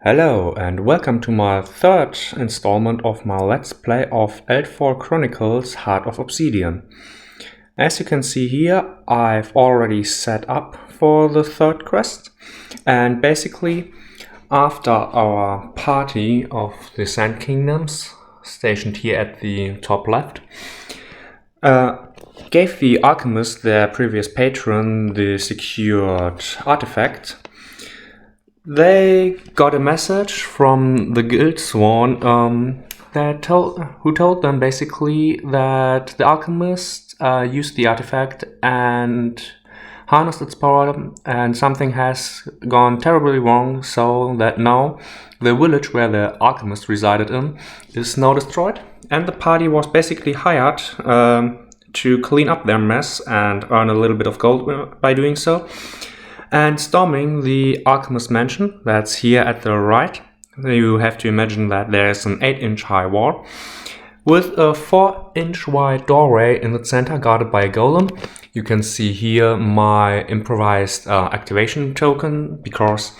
Hello and welcome to my third installment of my Let's Play of Eldfall Chronicles Heart of Obsidian. As you can see here, I've already set up for the third quest, and basically after our party of the Sand Kingdoms, stationed here at the top left, gave the alchemist, their previous patron, the secured artifact. They got a message from the guild sworn who told them basically that the alchemist used the artifact and harnessed its power, and something has gone terribly wrong, so that now the village where the alchemist resided in is now destroyed, and the party was basically hired to clean up their mess and earn a little bit of gold by doing so. And storming the alchemist mansion, that's here at the right. You have to imagine that there is an 8-inch high wall with a 4-inch wide doorway in the center guarded by a golem. You can see here my improvised activation token, because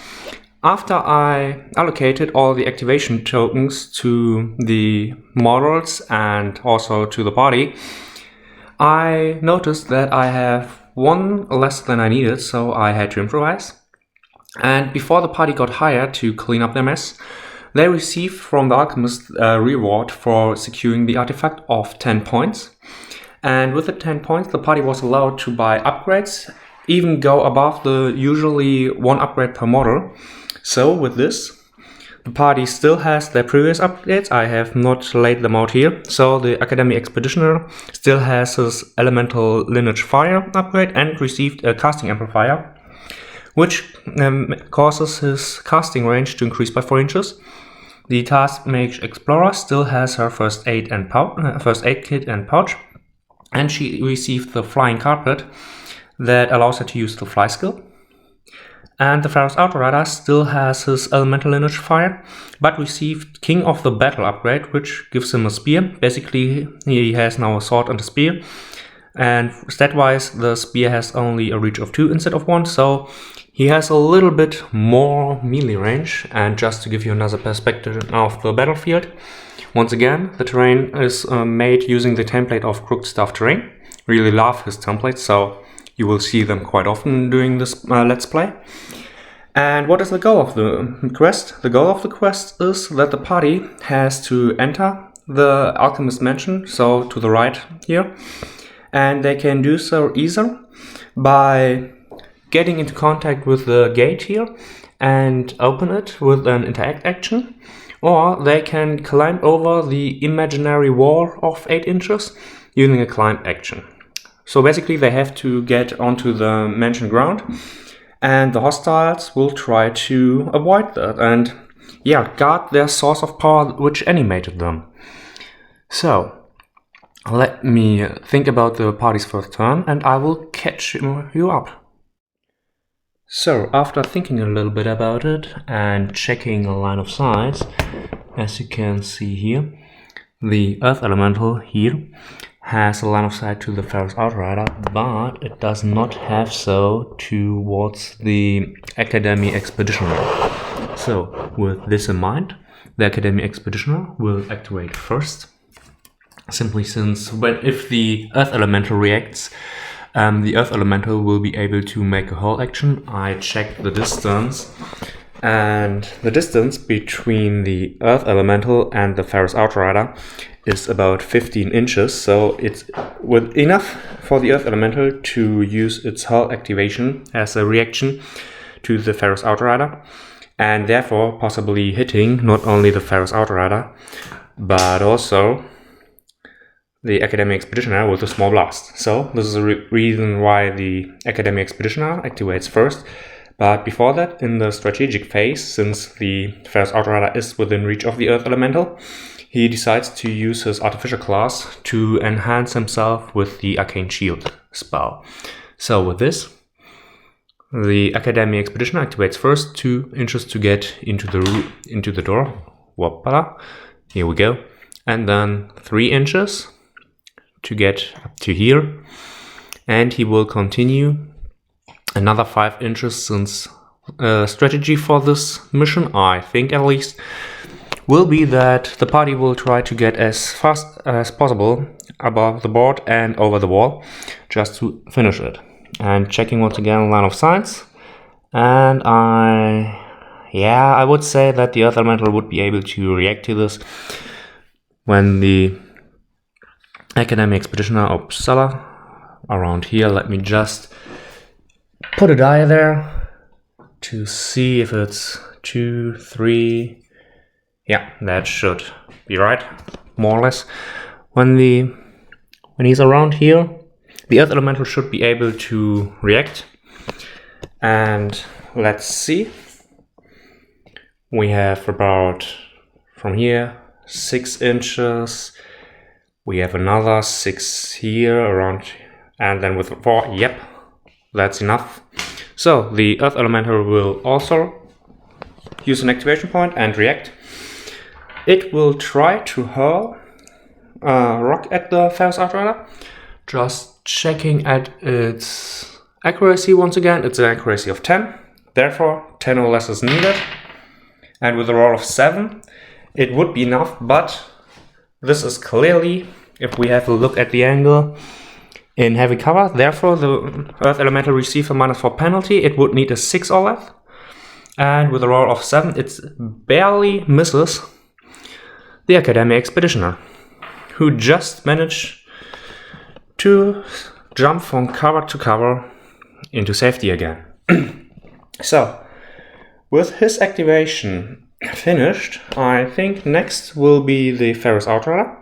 after I allocated all the activation tokens to the models and also to the body, I noticed that I have one less than I needed, so I had to improvise. And before the party got hired to clean up their mess, they received from the alchemist a reward for securing the artifact of 10 points. And with the 10 points, the party was allowed to buy upgrades, even go above the usually one upgrade per model. So with this, the party still has their previous upgrades. I have not laid them out here. So the Academy Expeditioner still has his Elemental Lineage Fire upgrade and received a casting amplifier, which causes his casting range to increase by 4 inches. The Task Mage Explorer still has her first aid kit and pouch, and she received the Flying Carpet that allows her to use the fly skill. And the Pharaoh's Outrider still has his Elemental Lineage Fire, but received King of the Battle upgrade, which gives him a spear. Basically, he has now a sword and a spear, and stat-wise, the spear has only a reach of 2 instead of 1, so he has a little bit more melee range. And just to give you another perspective of the battlefield, once again, the terrain is made using the template of Crooked Staff Terrain. Really love his templates, so you will see them quite often during this Let's Play. And what is the goal of the quest? The goal of the quest is that the party has to enter the alchemist mansion, so to the right here. And they can do so either by getting into contact with the gate here and open it with an interact action, or they can climb over the imaginary wall of 8 inches using a climb action. So basically they have to get onto the mansion ground, and the hostiles will try to avoid that and guard their source of power which animated them. So let me think about the party's first turn and I will catch you up. So after thinking a little bit about it and checking a line of sight, as you can see here, the Earth Elemental here has a line of sight to the Pharaoh's Outrider, but it does not have so towards the Academy Expeditioner. So with this in mind, the Academy Expeditioner will activate first, simply since if the Earth Elemental reacts, the Earth Elemental will be able to make a whole action. I checked the distance, and the distance between the Earth Elemental and the Pharaoh's Outrider is about 15 inches, so it's enough for the Earth Elemental to use its hull activation as a reaction to the Pharaoh's Outrider, and therefore possibly hitting not only the Pharaoh's Outrider, but also the Academy Expeditioner with a small blast. So this is a reason why the Academy Expeditioner activates first. But before that, in the strategic phase, since the Pharaoh's Outrider is within reach of the Earth Elemental, he decides to use his Artificial class to enhance himself with the Arcane Shield spell. So with this, the Academy Expeditioner activates first 2 inches to get into the door. Whoopala. Here we go. And then 3 inches to get up to here. And he will continue another 5 inches, since strategy for this mission, I think at least, will be that the party will try to get as fast as possible above the board and over the wall just to finish it. And checking once again line of sight, and I would say that the Earth Elemental would be able to react to this when the Academy Expeditioner Uppsala around here. Let me just put a die there to see if it's 2, 3. Yeah, that should be right, more or less. When he's around here, the Earth Elemental should be able to react. And let's see. We have about, from here, 6 inches. We have another 6 here around, and then with 4, yep, that's enough. So the Earth Elemental will also use an activation point and react. It will try to hurl rock at the Ferrous Outrider. Just checking at its accuracy once again. It's an accuracy of 10. Therefore, 10 or less is needed. And with a roll of 7, it would be enough, but this is clearly, if we have a look at the angle, in heavy cover. Therefore, the Earth Elemental receives a -4 penalty. It would need a 6 or less. And with a roll of 7, it barely misses the Academy Expeditioner, who just managed to jump from cover to cover into safety again. So, with his activation finished, I think next will be the Ferrous Outrider.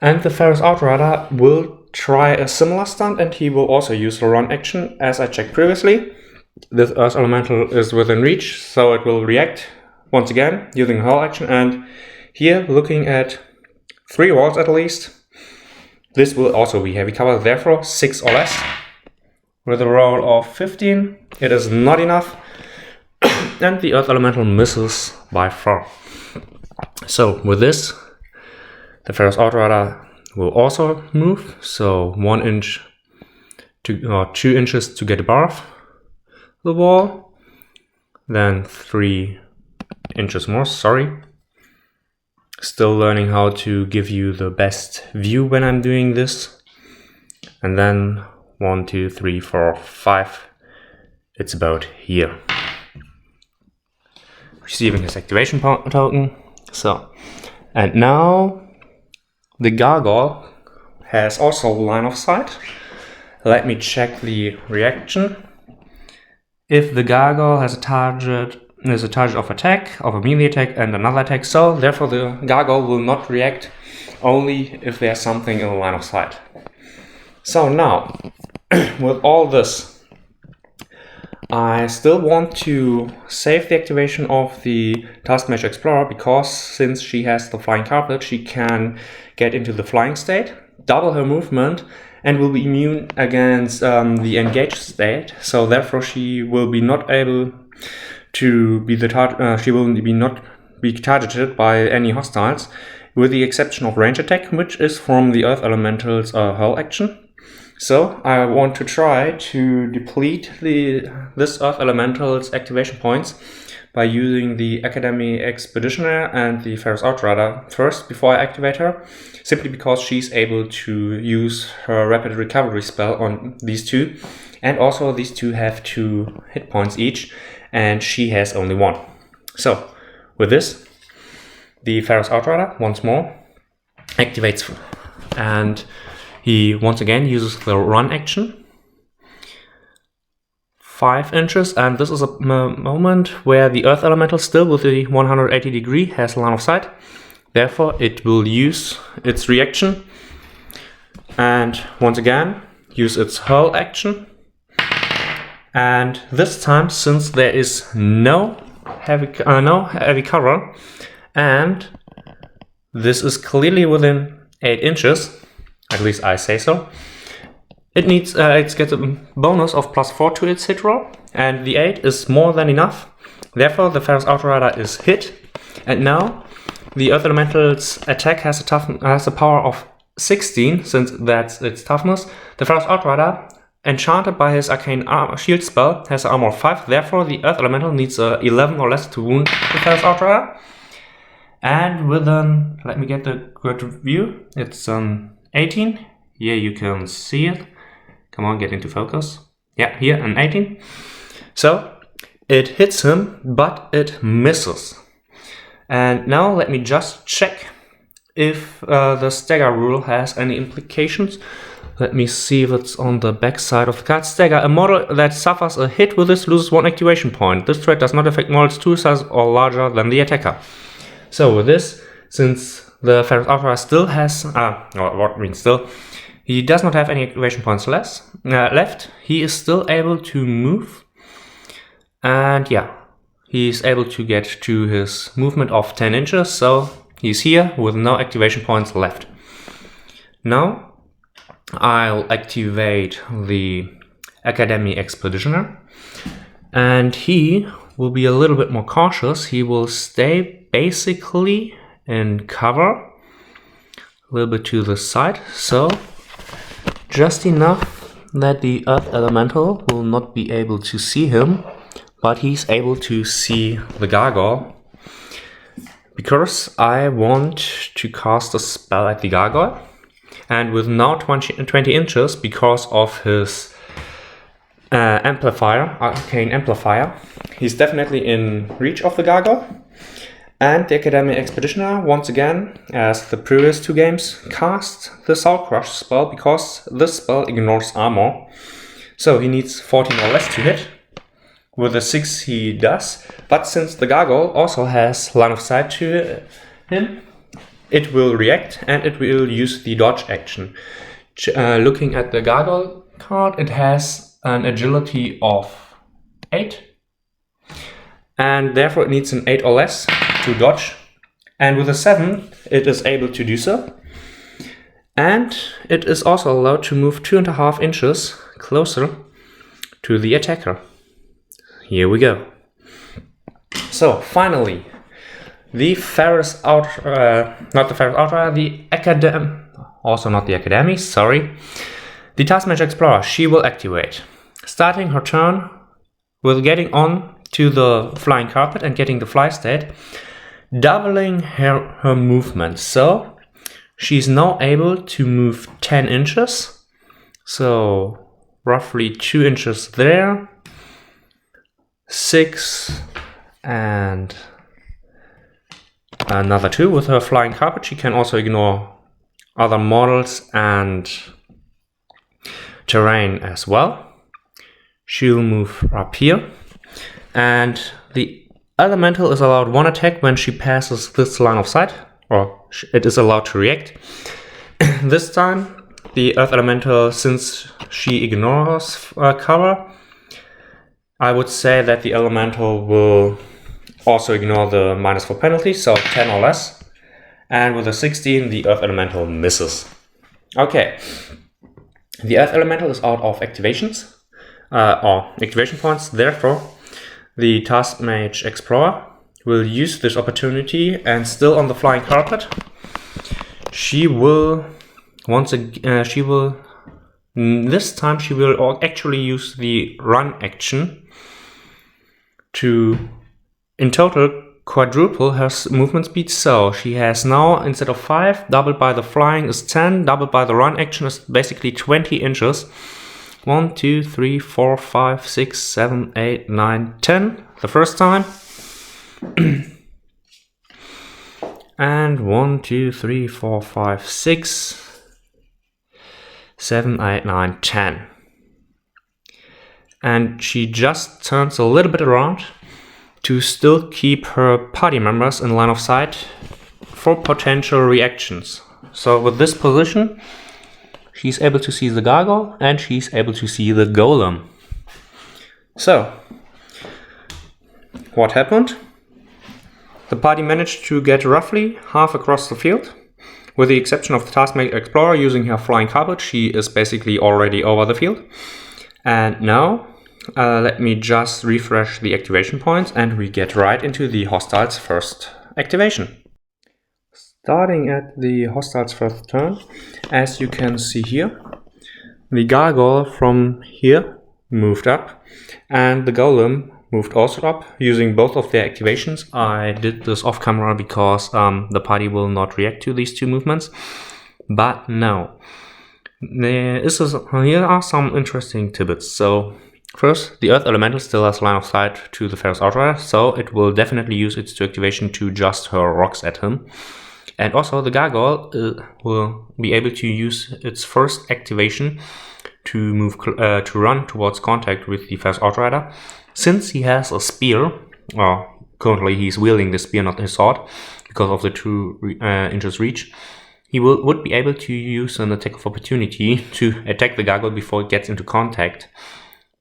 And the Ferrous Outrider will try a similar stunt, and he will also use the run action, as I checked previously. This Earth Elemental is within reach, so it will react once again using hurl action. And here, looking at 3 walls at least, this will also be heavy cover, therefore 6 or less. With a roll of 15, it is not enough, and the Earth Elemental misses by far. So with this, the Ferrous Outrider will also move, so 1 inch to 2 inches to get above the wall, then 3 inches more, sorry. Still learning how to give you the best view when I'm doing this. And then 1, 2, 3, 4, 5. It's about here. Receiving his activation token. So, and now the Gargoyle has also line of sight. Let me check the reaction. If the Gargoyle has a target of attack, of a melee attack, and another attack, so therefore the Gargoyle will not react, only if there's something in the line of sight. So now, with all this, I still want to save the activation of the Taskmaster Explorer, because since she has the flying carpet, she can get into the flying state, double her movement, and will be immune against the engaged state. So therefore she will be not able to be she will not be targeted by any hostiles, with the exception of range attack, which is from the Earth Elemental's hurl action. So I want to try to deplete this Earth Elemental's activation points by using the Academy Expeditioner and the Ferrous Outrider first before I activate her, simply because she's able to use her rapid recovery spell on these two, and also these two have 2 hit points each, and she has only 1. So with this, the Ferrous Outrider once more activates, and he once again uses the run action, 5 inches, and this is a moment where the Earth Elemental, still with the 180 degree, has line of sight. Therefore it will use its reaction and once again use its hurl action. And this time, since there is no heavy cover, and this is clearly within 8 inches, at least I say so, it gets a bonus of +4 to its hit roll, and the 8 is more than enough. Therefore the Ferrous Outrider is hit, and now the Earth Elemental's attack has a power of 16, since that's its toughness. The Ferrous Outrider enchanted by his arcane shield spell, has armor 5, therefore the Earth Elemental needs 11 or less to wound the Ferrous Outrider. And with an, let me get the good view, it's 18. Here you can see it. Come on, get into focus. Yeah, here, an 18. So, it hits him, but it misses. And now let me just check if the stagger rule has any implications. Let me see if it's on the back side of the card. Stagger, a model that suffers a hit with this loses 1 activation point. This trait does not affect models 2 size or larger than the attacker. So with this, since the Ferrous Outrider still has, what means still, he does not have any activation points left, he is still able to move. And yeah, he's able to get to his movement of 10 inches, so he's here with no activation points left. Now, I'll activate the Academy Expeditioner, and he will be a little bit more cautious. He will stay basically in cover, a little bit to the side, so just enough that the Earth Elemental will not be able to see him, but he's able to see the Gargoyle, because I want to cast a spell at the Gargoyle. And with now 20 inches, because of his arcane amplifier, he's definitely in reach of the Gargoyle. And the Academy Expeditioner, once again, as the previous 2 games, cast the Soul Crush spell, because this spell ignores armor. So he needs 14 or less to hit. With a 6 he does, but since the Gargoyle also has line of sight to him, it will react and it will use the dodge action. Looking at the Gargoyle card, it has an agility of 8, and therefore it needs an 8 or less to dodge. And with a 7, it is able to do so. And it is also allowed to move 2.5 inches closer to the attacker. Here we go. So finally, the Ferrous Outrider, not the Ferrous Outrider, the Academy, also not the Academy, sorry. The Taskmage Explorer, she will activate. Starting her turn with getting on to the flying carpet and getting the fly state, doubling her movement. So she's now able to move 10 inches. So roughly 2 inches there, 6 and another 2 with her flying carpet. She can also ignore other models and terrain as well. She'll move up here, and the Elemental is allowed 1 attack when she passes this line of sight, or it is allowed to react. This time the Earth Elemental, since she ignores cover, I would say that the Elemental will also ignore the -4 penalty, so 10 or less. And with a 16, the Earth Elemental misses. Okay, the Earth Elemental is out of activations, or activation points. Therefore, the Taskmage Explorer will use this opportunity, and still on the flying carpet, she will this time she will actually use the run action to, in total, quadruple her movement speed. So she has now, instead of 5, doubled by the flying is 10, doubled by the run action is basically 20 inches. 1, 2, 3, 4, 5, 6, 7, 8, 9, 10 the first time. And 1, 2, 3, 4, 5, 6, 7, 8, 9, 10. And she just turns a little bit around to still keep her party members in line of sight for potential reactions. So with this position, she's able to see the Gargoyle and she's able to see the Golem. So, what happened? The party managed to get roughly half across the field. With the exception of the Taskmage Explorer using her flying carpet, she is basically already over the field. And now, let me just refresh the activation points and we get right into the Hostiles' first activation. Starting at the Hostiles' first turn, as you can see here, the gargoyle from here moved up, and the golem moved also up, using both of their activations. I did this off camera because the party will not react to these two movements. But no, here are some interesting tidbits. So first, the Earth Elemental still has line of sight to the Pharaoh's Outrider, so it will definitely use its two activation to just hurl rocks at him. And also the Gargoyle will be able to use its first activation to run towards contact with the Pharaoh's Outrider. Since he has a spear, or currently he's wielding the spear, not his sword, because of the 2 inches reach, he would be able to use an attack of opportunity to attack the Gargoyle before it gets into contact.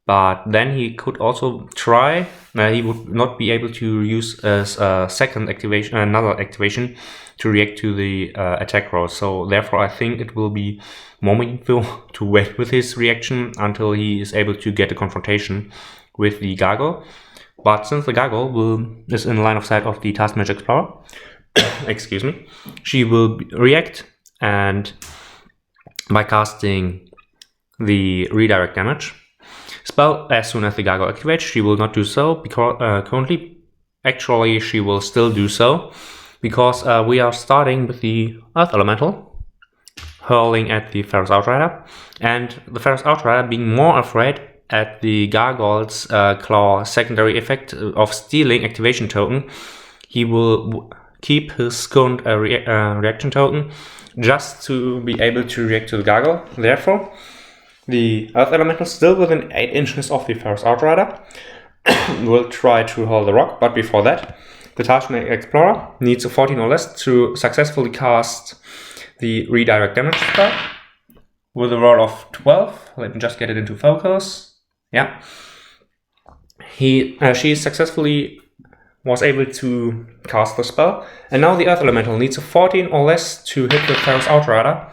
But then he could also try, he would not be able to use as a second activation, another activation to react to the attack roll. So therefore I think it will be more meaningful to wait with his reaction until he is able to get a confrontation with the Gargoyle. But since the Gargoyle is in line of sight of the Taskmage Explorer, excuse me, she will react, and by casting the redirect damage spell as soon as the Gargoyle activates, she will not do so because currently, actually she will still do so, because we are starting with the Earth Elemental hurling at the Pharaoh's Outrider, and the Pharaoh's Outrider being more afraid at the Gargoyle's claw secondary effect of stealing activation token. He will keep his current reaction token just to be able to react to the Gargoyle. Therefore, the Earth Elemental, still within 8 inches of the Pharaoh's Outrider, will try to hurl the rock, but before that, the Taskmage Explorer needs a 14 or less to successfully cast the redirect damage spell with a roll of 12. Let me just get it into focus. Yeah. She successfully was able to cast the spell, and now the Earth Elemental needs a 14 or less to hit the Pharaoh's Outrider,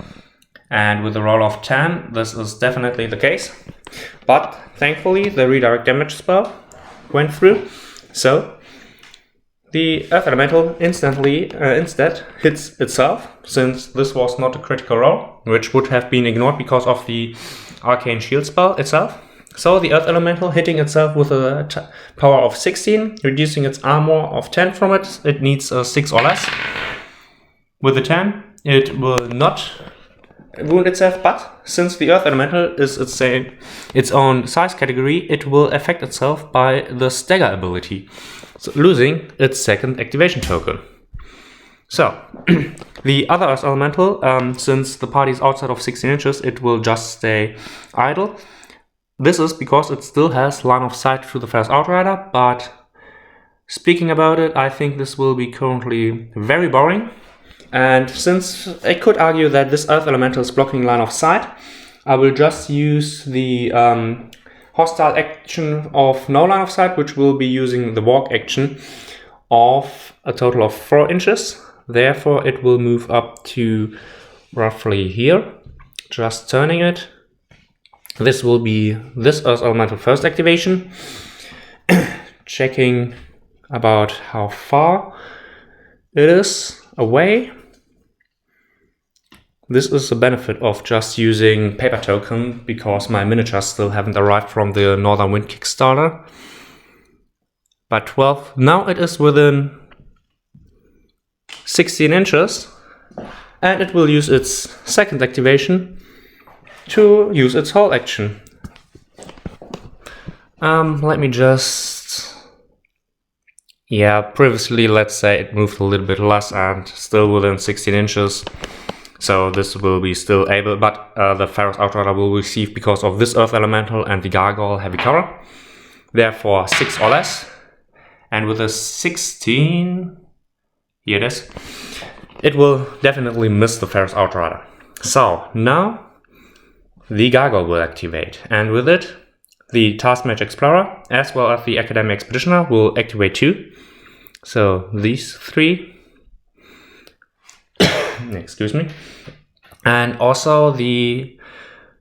and with a roll of 10 this is definitely the case. But thankfully the redirect damage spell went through, so the Earth Elemental instead hits itself, since this was not a critical roll, which would have been ignored because of the Arcane Shield spell itself. So the Earth Elemental hitting itself with a power of 16, reducing its armor of 10 from it. It needs a 6 or less. With the 10, it will not wound itself, but since the Earth Elemental is its own size category, it will affect itself by the stagger ability, so losing its second activation token. So, the other Earth Elemental, since the party is outside of 16 inches, it will just stay idle. This is because it still has line of sight to the Pharaoh's Outrider, but speaking about it, I think this will be currently very boring. And since I could argue that this Earth Elemental is blocking line of sight, I will just use the hostile action of no line of sight, which will be using the walk action of a total of 4 inches. Therefore, it will move up to roughly here, just turning it. This will be this Earth Elemental first activation. Checking about how far it is away. This is the benefit of just using paper token, because my miniatures still haven't arrived from the Northern Wind Kickstarter. But 12, now it is within 16 inches, and it will use its second activation to use its whole action. Let me just... Yeah, previously, let's say it moved a little bit less and still within 16 inches. So this will be still able, but the Pharaoh's Outrider will receive, because of this Earth Elemental and the Gargoyle, heavy cover. Therefore 6 or less. And with a 16, here it is, it will definitely miss the Pharaoh's Outrider. So now the Gargoyle will activate, and with it the Taskmage Explorer as well as the Academic Expeditioner will activate too. So these 3, excuse me, and also the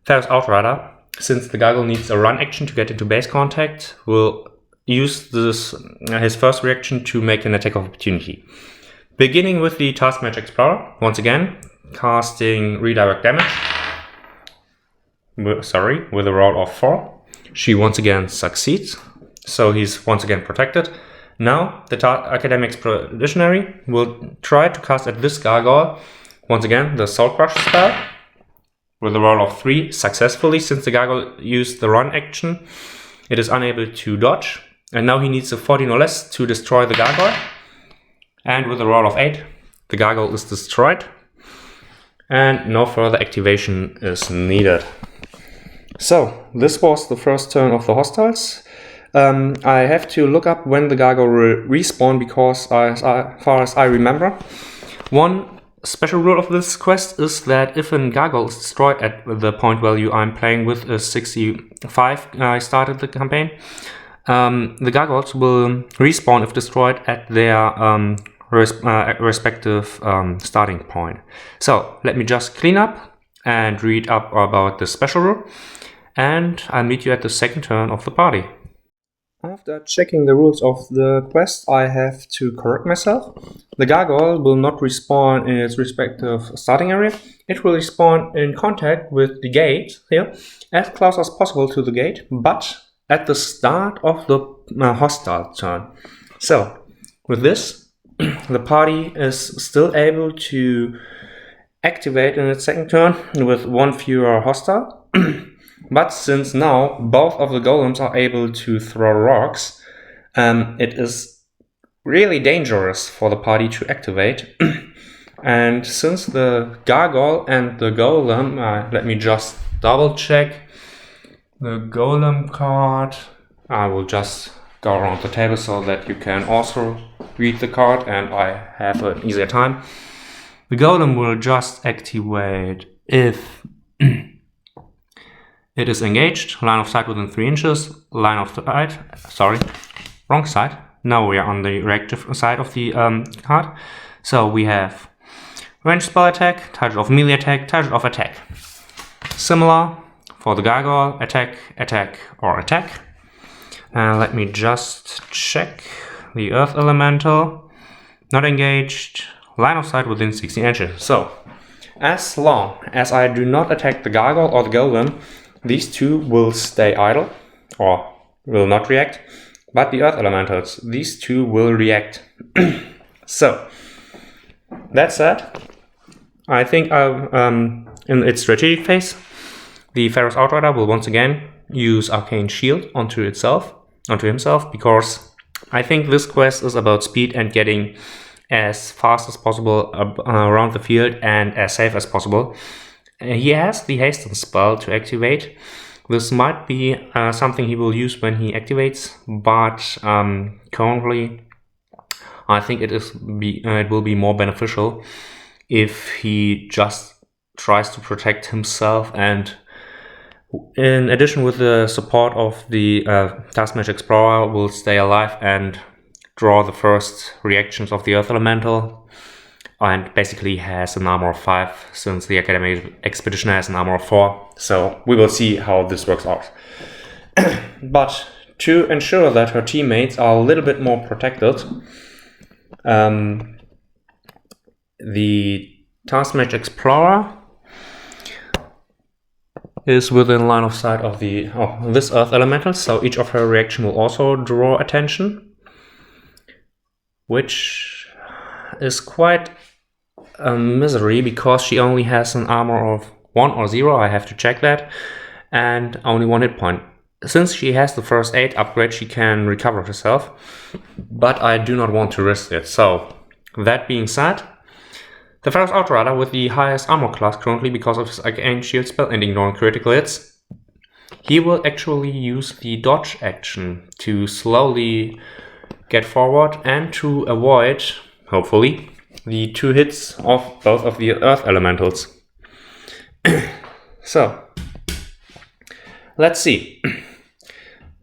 Pharaoh's Outrider, since the Gargoyle needs a run action to get into base contact, will use this his first reaction to make an attack of opportunity. Beginning with the Taskmage Explorer, once again casting redirect damage. with a roll of 4. She once again succeeds, so he's once again protected. Now the Academic Expeditionary will try to cast at this gargoyle once again the Soul Crush spell with a roll of 3 successfully. Since the gargoyle used the run action, it is unable to dodge, and now he needs a 14 or less to destroy the gargoyle. And with a roll of 8, the gargoyle is destroyed, and no further activation is needed. So this was the first turn of the hostiles. I have to look up when the gargoyle will respawn, because as far as I remember, one special rule of this quest is that if a gargoyle is destroyed at the point value I'm playing with is 65, I started the campaign, the gargoyles will respawn if destroyed at their respective starting point. So let me just clean up and read up about this special rule, and I'll meet you at the second turn of the party. After checking the rules of the quest, I have to correct myself. The gargoyle will not respawn in its respective starting area. It will respawn in contact with the gate here, as close as possible to the gate, but at the start of the hostile turn. So with this, the party is still able to activate in its second turn with 1 fewer hostile. But since now both of the golems are able to throw rocks, it is really dangerous for the party to activate. And since the gargoyle and the golem, let me just double check the golem card. I will just go around the table so that you can also read the card and I have an easier time. The golem will just activate if it is engaged, line of sight within 3 inches, line of sight, sorry, wrong side. Now we are on the reactive side of the card. So we have range spell attack, target of melee attack, target of attack. Similar for the gargoyle, attack, attack, or attack. Let me just check the earth elemental, not engaged, line of sight within 16 inches. So as long as I do not attack the gargoyle or the golem, these two will stay idle, or will not react, but the earth elementals, these two will react. So, that said, I think in its strategic phase, the Pharaoh's Outrider will once again use Arcane Shield onto himself, because I think this quest is about speed and getting as fast as possible around the field and as safe as possible. He has the Hasten spell to activate. This might be something he will use when he activates, but currently I think it will be more beneficial if he just tries to protect himself, and in addition with the support of the Taskmaster Explorer, will stay alive and draw the first reactions of the Earth Elemental, and basically has an armor of 5, since the Academic Expedition has an armor of 4. So we will see how this works out. But to ensure that her teammates are a little bit more protected, the Taskmaster Explorer is within line of sight of this Earth Elemental, so each of her reaction will also draw attention, which is quite a misery because she only has an armor of 1 or 0, I have to check that, and only 1 hit point. Since she has the first aid upgrade, she can recover herself, but I do not want to risk it. So, that being said, the Pharaoh's Outrider with the highest armor class currently because of his Arcane Shield spell and ignoring critical hits, he will actually use the dodge action to slowly get forward and to avoid, hopefully, the 2 hits of both of the Earth Elementals. So, let's see.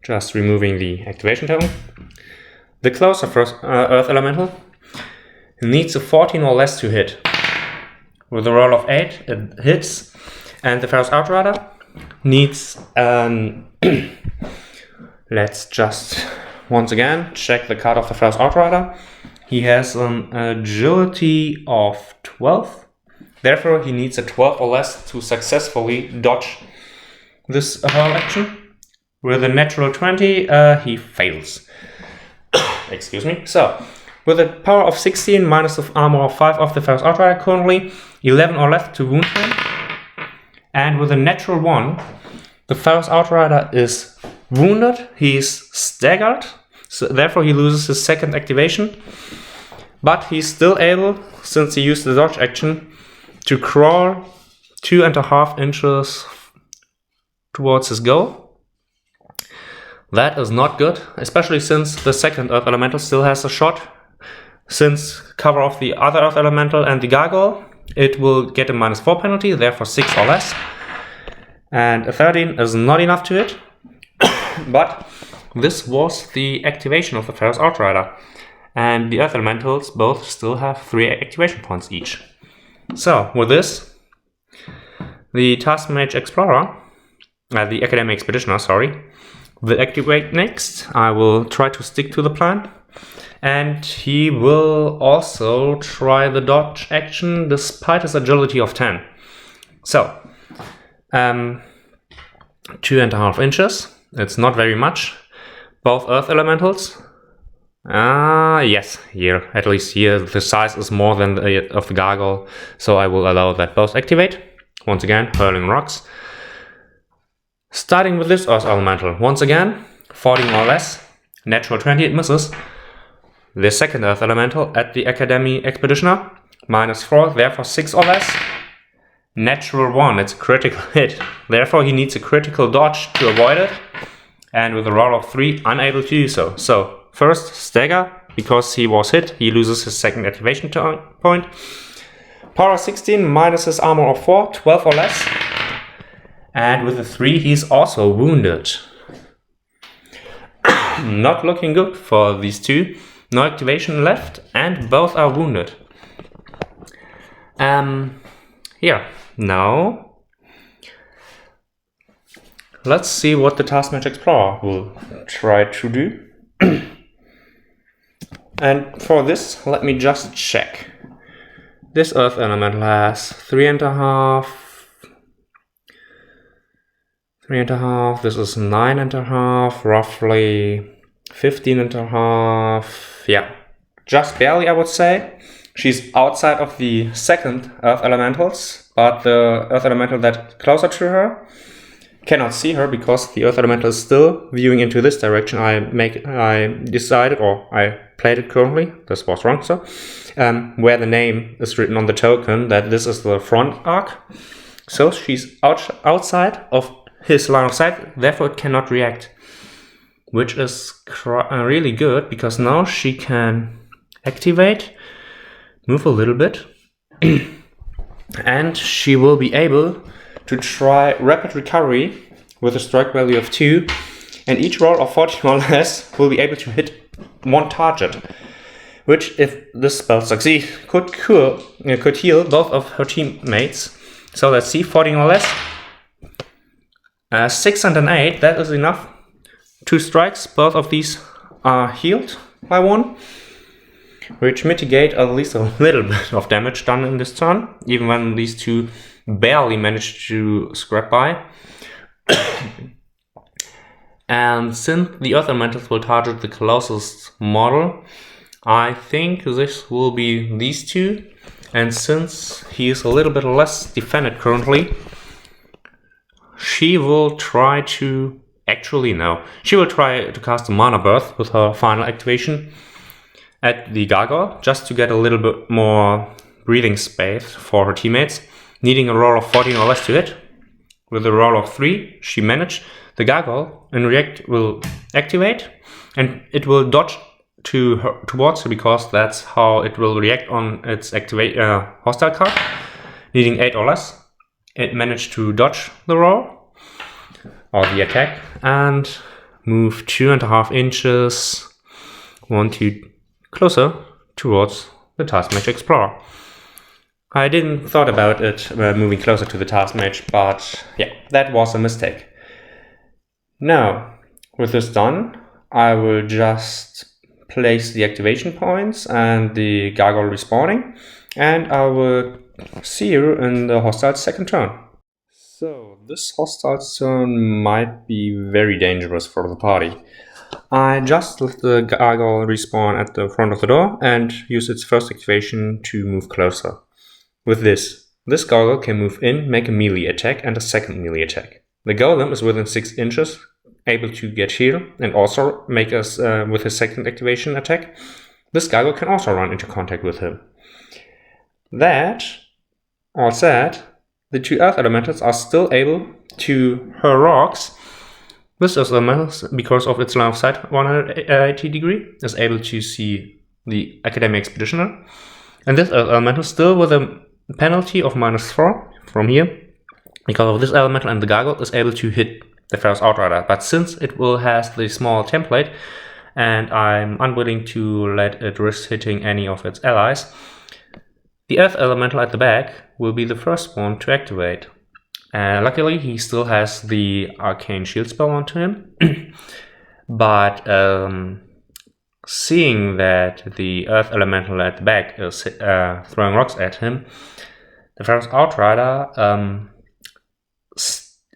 Just removing the activation token. The closer first Earth Elemental needs a 14 or less to hit. With a roll of 8, it hits, and the Pharaoh's Outrider needs let's just once again check the card of the Pharaoh's Outrider. He has an agility of 12, therefore he needs a 12 or less to successfully dodge this hurl action. With a natural 20, he fails. Excuse me. So, with a power of 16 minus the armor of 5 of the Ferrous Outrider, currently 11 or less to wound him. And with a natural 1, the Ferrous Outrider is wounded, he is staggered, so therefore he loses his second activation. But he's still able, since he used the dodge action, to crawl 2.5 inches towards his goal. That is not good, especially since the second Earth Elemental still has a shot. Since cover of the other Earth Elemental and the Gargoyle, it will get a -4 penalty, therefore 6 or less. And a 13 is not enough to hit. But this was the activation of the Ferrous Outrider. And the Earth Elementals both still have 3 activation points each. So, with this, the Taskmage Explorer, the Academy Expeditioner, sorry, will activate next. I will try to stick to the plan. And he will also try the dodge action despite his agility of 10. So, 2.5 inches. It's not very much. Both Earth Elementals. Yes, here, at least here, the size is more than of the Gargoyle. So I will allow that both activate. Once again, hurling rocks. Starting with this Earth Elemental, once again, 14 or less, natural 20, it misses. The second Earth Elemental at the Academy Expeditioner, -4, therefore 6 or less. Natural 1, it's a critical hit, therefore he needs a critical dodge to avoid it. And with a roll of 3, unable to do so. So, first, stagger, because he was hit, he loses his second activation point. Power 16 minus his armor of 4, 12 or less. And with a 3, he's also wounded. Not looking good for these two. No activation left, and both are wounded. Here, now, let's see what the Taskmage Explorer will try to do. And for this, let me just check. This Earth Elemental has 3.5. 3.5, this is 9.5, roughly 15.5, yeah, just barely I would say. She's outside of the second Earth Elementals, but the Earth Elemental that closer to her cannot see her because the Earth Elemental is still viewing into this direction. I decided, or I played it currently, this was wrong, so, where the name is written on the token that this is the front arc. So she's outside of his line of sight, therefore it cannot react, which is really good because now she can activate, move a little bit, and she will be able to try rapid recovery with a strike value of 2, and each roll of 14 or less will be able to hit one target, which, if this spell succeeds, could heal both of her teammates. So let's see, 14 or less. 6 and an 8, that is enough. 2 strikes, both of these are healed by 1, which mitigate at least a little bit of damage done in this turn, even when these two barely managed to scrap by. And since the Earth Elementals will target the closest model, I think this will be these two. And since he is a little bit less defended currently, she will try to... she will try to cast a Mana Birth with her final activation at the Gargoyle, just to get a little bit more breathing space for her teammates, needing a roll of 14 or less to hit. With a roll of 3, she managed. The Gargoyle in React will activate, and it will dodge towards her, because that's how it will react on its hostile card, needing 8 or less. It managed to dodge the roll, or the attack, and move 2.5 inches, closer towards the Taskmage Explorer. I didn't thought about it moving closer to the Taskmage, but yeah, that was a mistake. Now, with this done, I will just place the activation points and the Gargoyle respawning, and I will see you in the hostile second turn. So, this hostile's turn might be very dangerous for the party. I just let the gargoyle respawn at the front of the door and use its first activation to move closer. With this gargoyle can move in, make a melee attack and a second melee attack. The golem is within 6 inches, able to get here, and also make us with his second activation attack. This gargoyle can also run into contact with him. That all said, the 2 earth elementals are still able to hurl rocks. This earth elemental, because of its line of sight 180 degree, is able to see the academic expeditioner. And this earth elemental still with a penalty of -4 from here, because of this elemental, and the gargoyle is able to hit the Pharaoh's Outrider. But since it will has the small template, and I'm unwilling to let it risk hitting any of its allies, the earth elemental at the back will be the first one to activate. Luckily, he still has the arcane shield spell onto him, but seeing that the earth elemental at the back is throwing rocks at him, the Pharaoh's Outrider,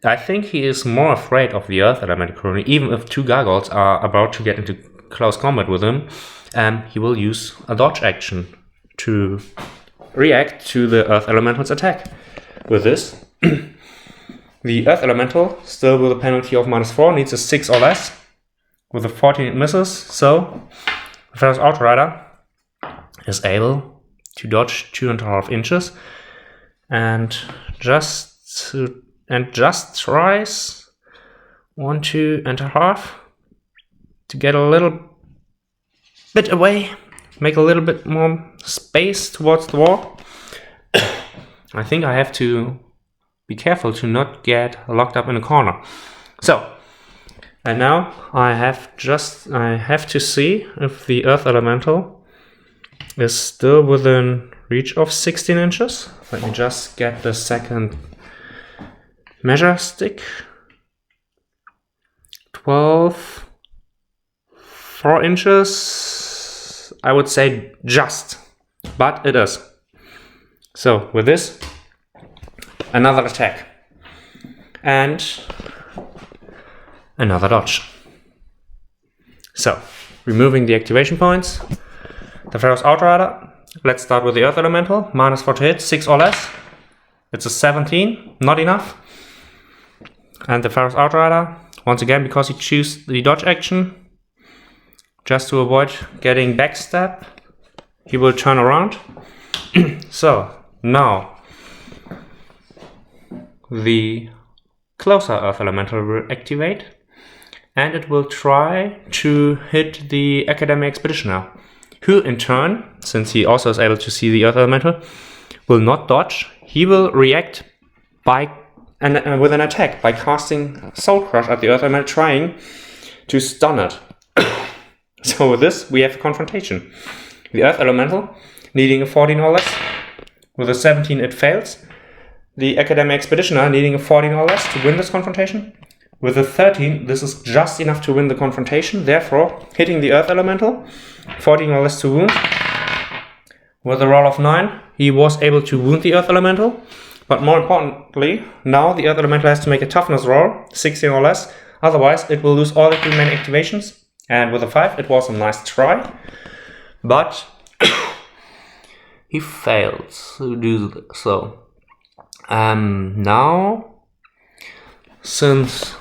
I think he is more afraid of the earth elemental currently. Even if 2 gargoyles are about to get into close combat with him, he will use a dodge action to react to the earth elemental's attack. With this, the earth elemental, still with a penalty of -4, needs a 6 or less. With a 14 it misses, so the Pharaoh's Outrider is able to dodge 2.5 inches and just tries 1, 2.5 to get a little bit away, make a little bit more space towards the wall. I think I have to be careful to not get locked up in a corner. So, and now I have to see if the earth elemental is still within reach of 16 inches. Let me just get the second measure stick. 12, 4 inches, I would say just, but it is. So with this, another attack and another dodge. So, removing the activation points, the Pharaoh's Outrider, let's start with the earth elemental, -4 to hit, 6 or less. It's a 17, not enough. And the Pharaoh's Outrider, once again, because he chooses the dodge action, just to avoid getting backstab, he will turn around. So, now the closer earth elemental will activate, and it will try to hit the academic expeditioner, who in turn, since he also is able to see the earth elemental, will not dodge. He will react with an attack by casting Soul Crush at the earth elemental, trying to stun it. So with this, we have a confrontation. The earth elemental needing a 14 or less. With a 17, it fails. The academic expeditioner needing a 14 or less to win this confrontation. With a 13, this is just enough to win the confrontation, therefore hitting the earth elemental, 14 or less to wound. With a roll of 9, he was able to wound the earth elemental, but more importantly, now the earth elemental has to make a toughness roll, 16 or less, otherwise it will lose all its remaining activations. And with a 5, it was a nice try, but he failed to do so. Now, since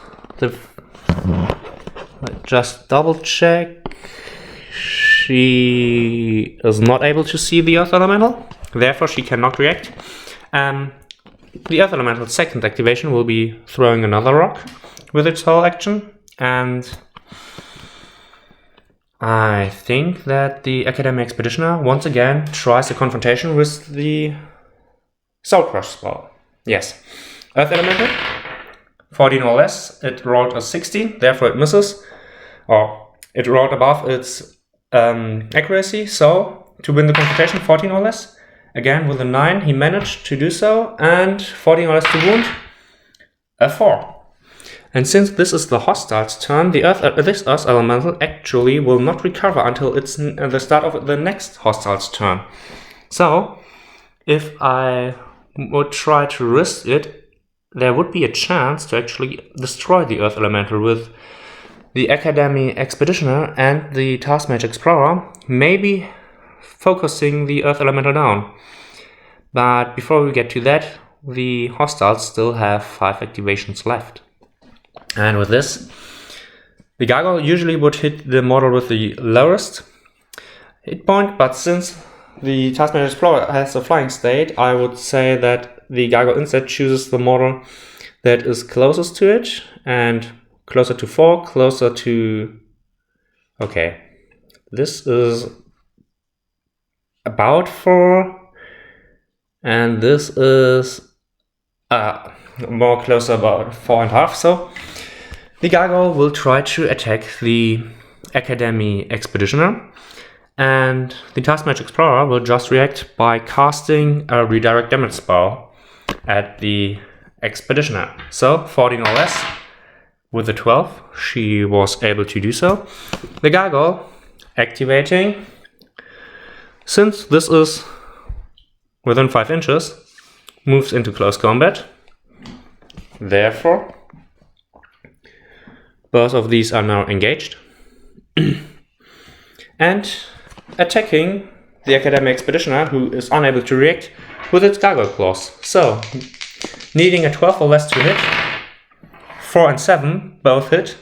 just double check, she is not able to see the earth elemental, therefore she cannot react. The earth elemental's second activation will be throwing another rock with its whole action, and I think that the academic expeditioner once again tries a confrontation with the Soul Crush spell. Yes. Earth elemental, 14 or less, it rolled a 16, therefore it misses. Or it rolled above its accuracy, so to win the confrontation, 14 or less. Again, with a 9, he managed to do so, and 14 or less to wound, a 4. And since this is the hostile's turn, this earth elemental actually will not recover until it's the start of the next hostile's turn. So, if I would try to risk it, there would be a chance to actually destroy the Earth Elemental with the Academy Expeditioner and the Taskmate Explorer, maybe focusing the Earth Elemental down. But before we get to that, the hostiles still have 5 activations left. And with this, the Gargoyle usually would hit the model with the lowest hit point, but since the Taskmate Explorer has a flying state, I would say that the Gargoyle instead chooses the model that is closest to it, and closer to 4, closer to... okay, this is about 4, and this is more closer, about 4.5, so the Gargoyle will try to attack the Academy Expeditioner, and the Taskmate Explorer will just react by casting a redirect damage spell at the Expeditioner. So 14 or less with the 12, she was able to do so. The Gargoyle activating, since this is within 5 inches, moves into close combat. Therefore, both of these are now engaged. And attacking the Academy Expeditioner, who is unable to react with its Gargoyle Claws. So, needing a 12 or less to hit, 4 and 7 both hit.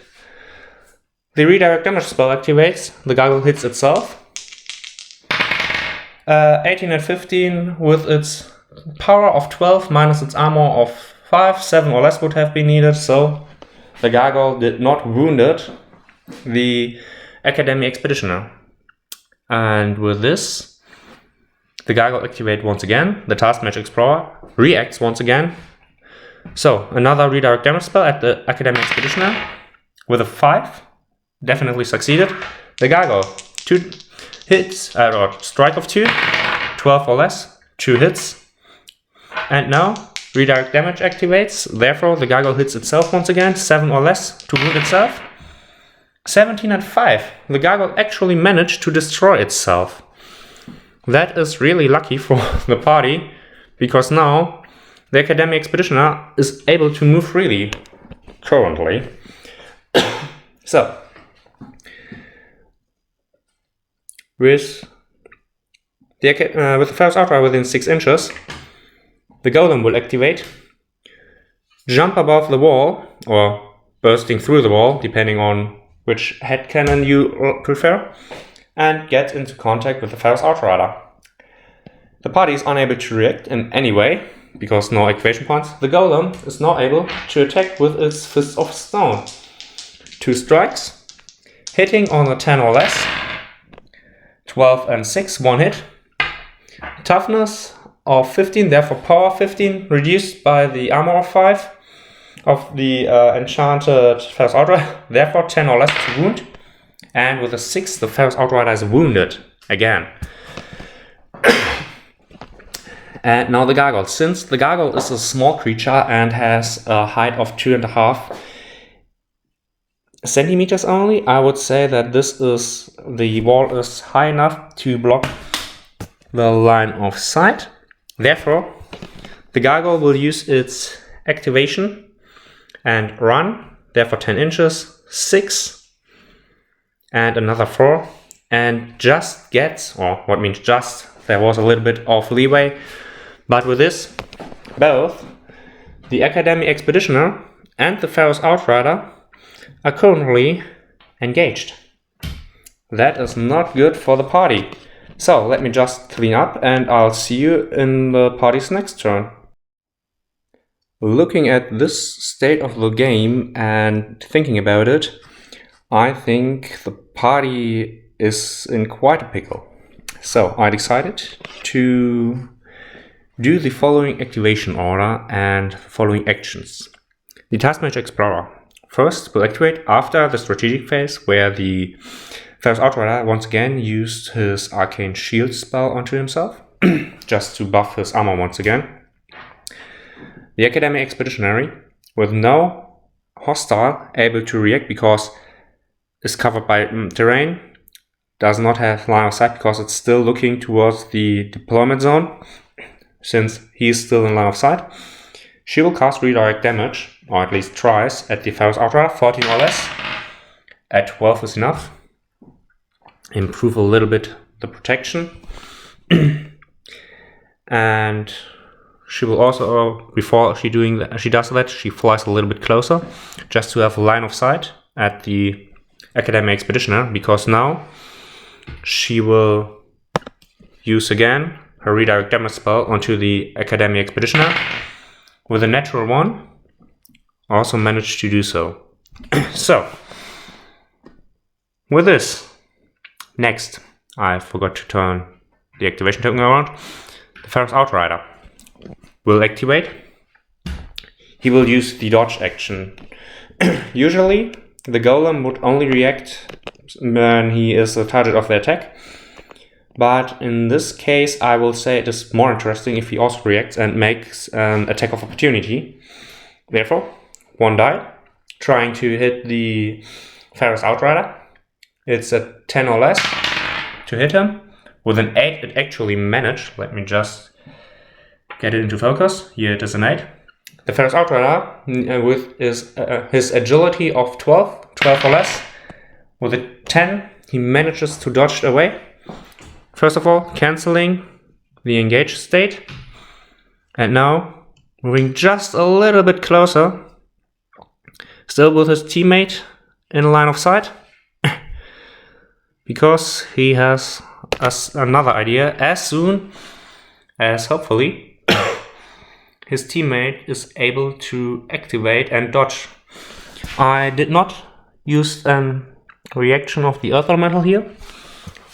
The redirect damage spell activates, the Gargoyle hits itself. 18 and 15 with its power of 12 minus its armor of 5, 7 or less would have been needed, so the Gargoyle did not wounded the Academy Expeditioner. And with this, the Gargoyle activates once again, the Taskmate Explorer reacts once again. So, another redirect damage spell at the Academy Expeditioner with a 5, definitely succeeded. The Gargoyle, 2 hits, or strike of 2, 12 or less, 2 hits. And now, redirect damage activates, therefore the Gargoyle hits itself once again, 7 or less to wound itself. 17 and 5, the Gargoyle actually managed to destroy itself. That is really lucky for the party, because now the Academy Expeditioner is able to move freely, currently. So, with the first outrider within 6 inches, the Golem will activate, jump above the wall, or bursting through the wall, depending on which head cannon you prefer, and get into contact with the first outrider. The party is unable to react in any way, because no activation points. The Golem is now able to attack with its Fist of Stone. 2 strikes, hitting on a 10 or less, 12 and 6, 1 hit. Toughness of 15, therefore power 15, reduced by the armor of 5 of the enchanted first outrider, therefore 10 or less to wound. And with a 6, the first outrider is wounded again. And now the Gargoyle. Since the Gargoyle is a small creature and has a height of 2.5 centimeters only, I would say that the wall is high enough to block the line of sight. Therefore, the Gargoyle will use its activation and run, therefore 10 inches, 6, and another 4, and just gets, or what means just, there was a little bit of leeway, but with this, both the Academy Expeditioner and the Pharaoh's Outrider are currently engaged. That is not good for the party. So let me just clean up and I'll see you in the party's next turn. Looking at this state of the game and thinking about it, I think the party is in quite a pickle. So I decided to do the following activation order and following actions. The Taskmate Explorer first will activate after the strategic phase, where the Pharaoh's Outrider once again used his Arcane Shield spell onto himself, just to buff his armor once again. The Academy Expeditionary, with no hostile able to react because it's covered by terrain, does not have line of sight because it's still looking towards the deployment zone, since he is still in line of sight. she will cast redirect damage, or at least tries, at the Pharaoh's Outrider, 14 or less. At 12 is enough. Improve a little bit the protection. And she will also, before she does that, she flies a little bit closer, just to have a line of sight at the Academy Expeditioner, because now she will use again her redirect damage spell onto the Academy Expeditioner. With a natural 1, also managed to do so. So, with this, next, I forgot to turn the activation token around. The Pharaoh's Outrider will activate. He will use the dodge action. Usually, the Golem would only react when he is the target of the attack. But in this case, I will say it is more interesting if he also reacts and makes an attack of opportunity. Therefore, 1 die, trying to hit the Pharaoh's Outrider. It's a 10 or less to hit him. With an 8, it actually managed. Let me just get it into focus. Here it is an 8. The Pharaoh's Outrider, with his agility of 12 or less, with a 10, he manages to dodge away. First of all, cancelling the engage state. And now, moving just a little bit closer, still with his teammate in line of sight. Because he has another idea. As soon as, hopefully, his teammate is able to activate and dodge. I did not use a reaction of the Earth Elemental here,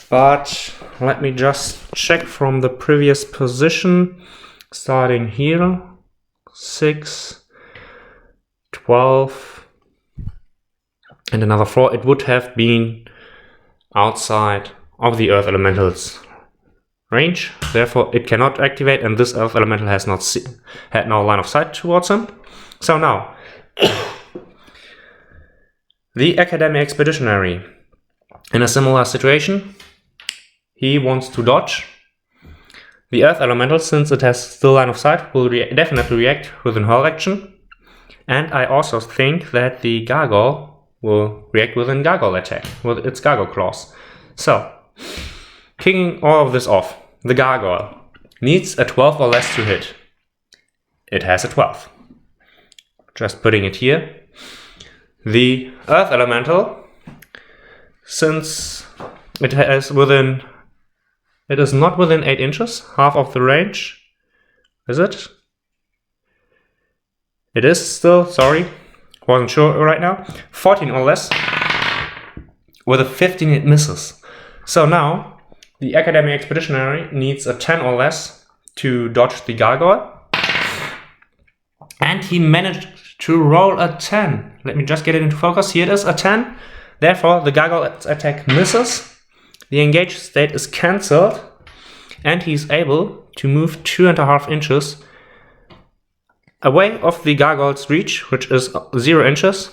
but let me just check from the previous position, starting here, 6, 12, and another 4. It would have been outside of the Earth Elemental's range, therefore it cannot activate, and this Earth Elemental has not had no line of sight towards him. So now, the Academy Expeditionary, in a similar situation, he wants to dodge. The Earth Elemental, since it has still line of sight, will definitely react with an hurl action, and I also think that the Gargoyle will react with a Gargoyle attack, with its Gargoyle claws. So, kicking all of this off, the Gargoyle needs a 12 or less to hit. It has a 12. Just putting it here. The Earth Elemental, since it is not within 8 inches, half of the range, is it? It is still, sorry, wasn't sure right now. 14 or less. With a 15 it misses. So now, the Academy Expeditionary needs a 10 or less to dodge the Gargoyle. And he managed to roll a 10. Let me just get it into focus. Here it is, a 10. Therefore, the Gargoyle attack misses. The engaged state is cancelled. And he's able to move 2.5 inches away of the Gargoyle's reach, which is 0 inches.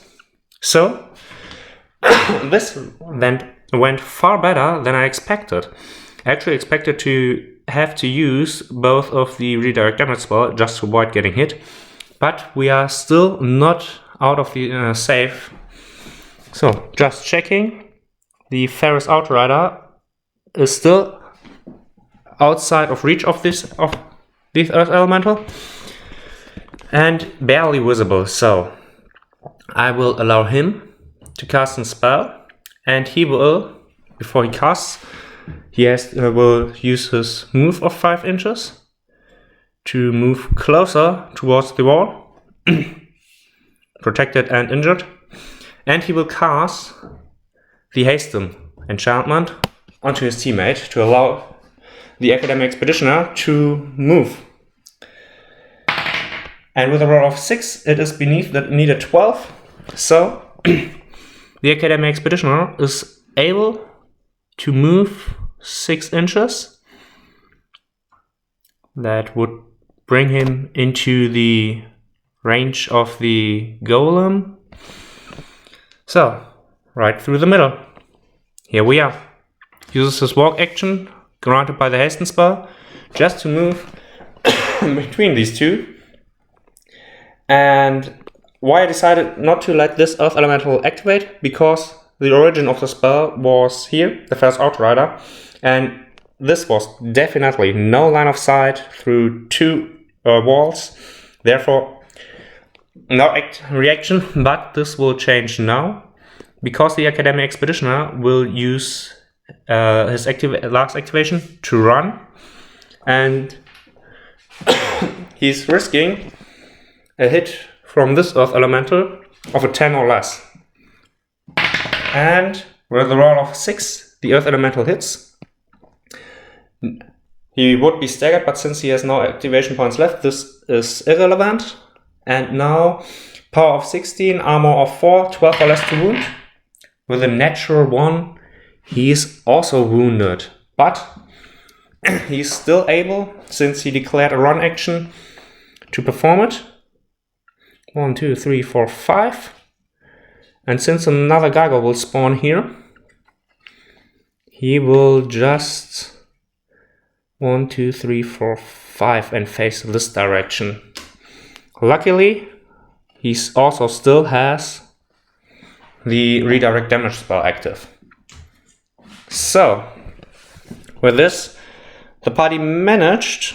So, this then went far better than I expected. I actually expected to have to use both of the redirect damage spell just to avoid getting hit, but we are still not out of the save. So, just checking, the Pharaoh's Outrider is still outside of reach of this Earth Elemental and barely visible. So, I will allow him to cast a spell. And he will, before he casts, he will use his move of 5 inches to move closer towards the wall, protected and injured. And he will cast the Hasten enchantment onto his teammate to allow the Academic Expeditioner to move. And with a roll of 6, it is beneath the needed 12. So, the Academic Expeditioner is able to move 6 inches. That would bring him into the range of the Golem. So, right through the middle. Here we are. Uses his walk action, granted by the hasten spell, just to move between these two. And why I decided not to let this Earth Elemental activate, because the origin of the spell was here, the first Outrider, and this was definitely no line of sight through two walls, therefore no reaction, but this will change now, because the Academic Expeditioner will use his last activation to run, and he's risking a hit from this Earth Elemental of a 10 or less. And with a roll of 6, the Earth Elemental hits. He would be staggered, but since he has no activation points left, this is irrelevant. And now, power of 16, armor of 4, 12 or less to wound. With a natural 1, he is also wounded. But he's still able, since he declared a run action, to perform it. 1, 2, 3, 4, 5. And since another Gargoyle will spawn here, he will just 1, 2, 3, 4, 5 and face this direction. Luckily, he also still has the redirect damage spell active. So, with this, the party managed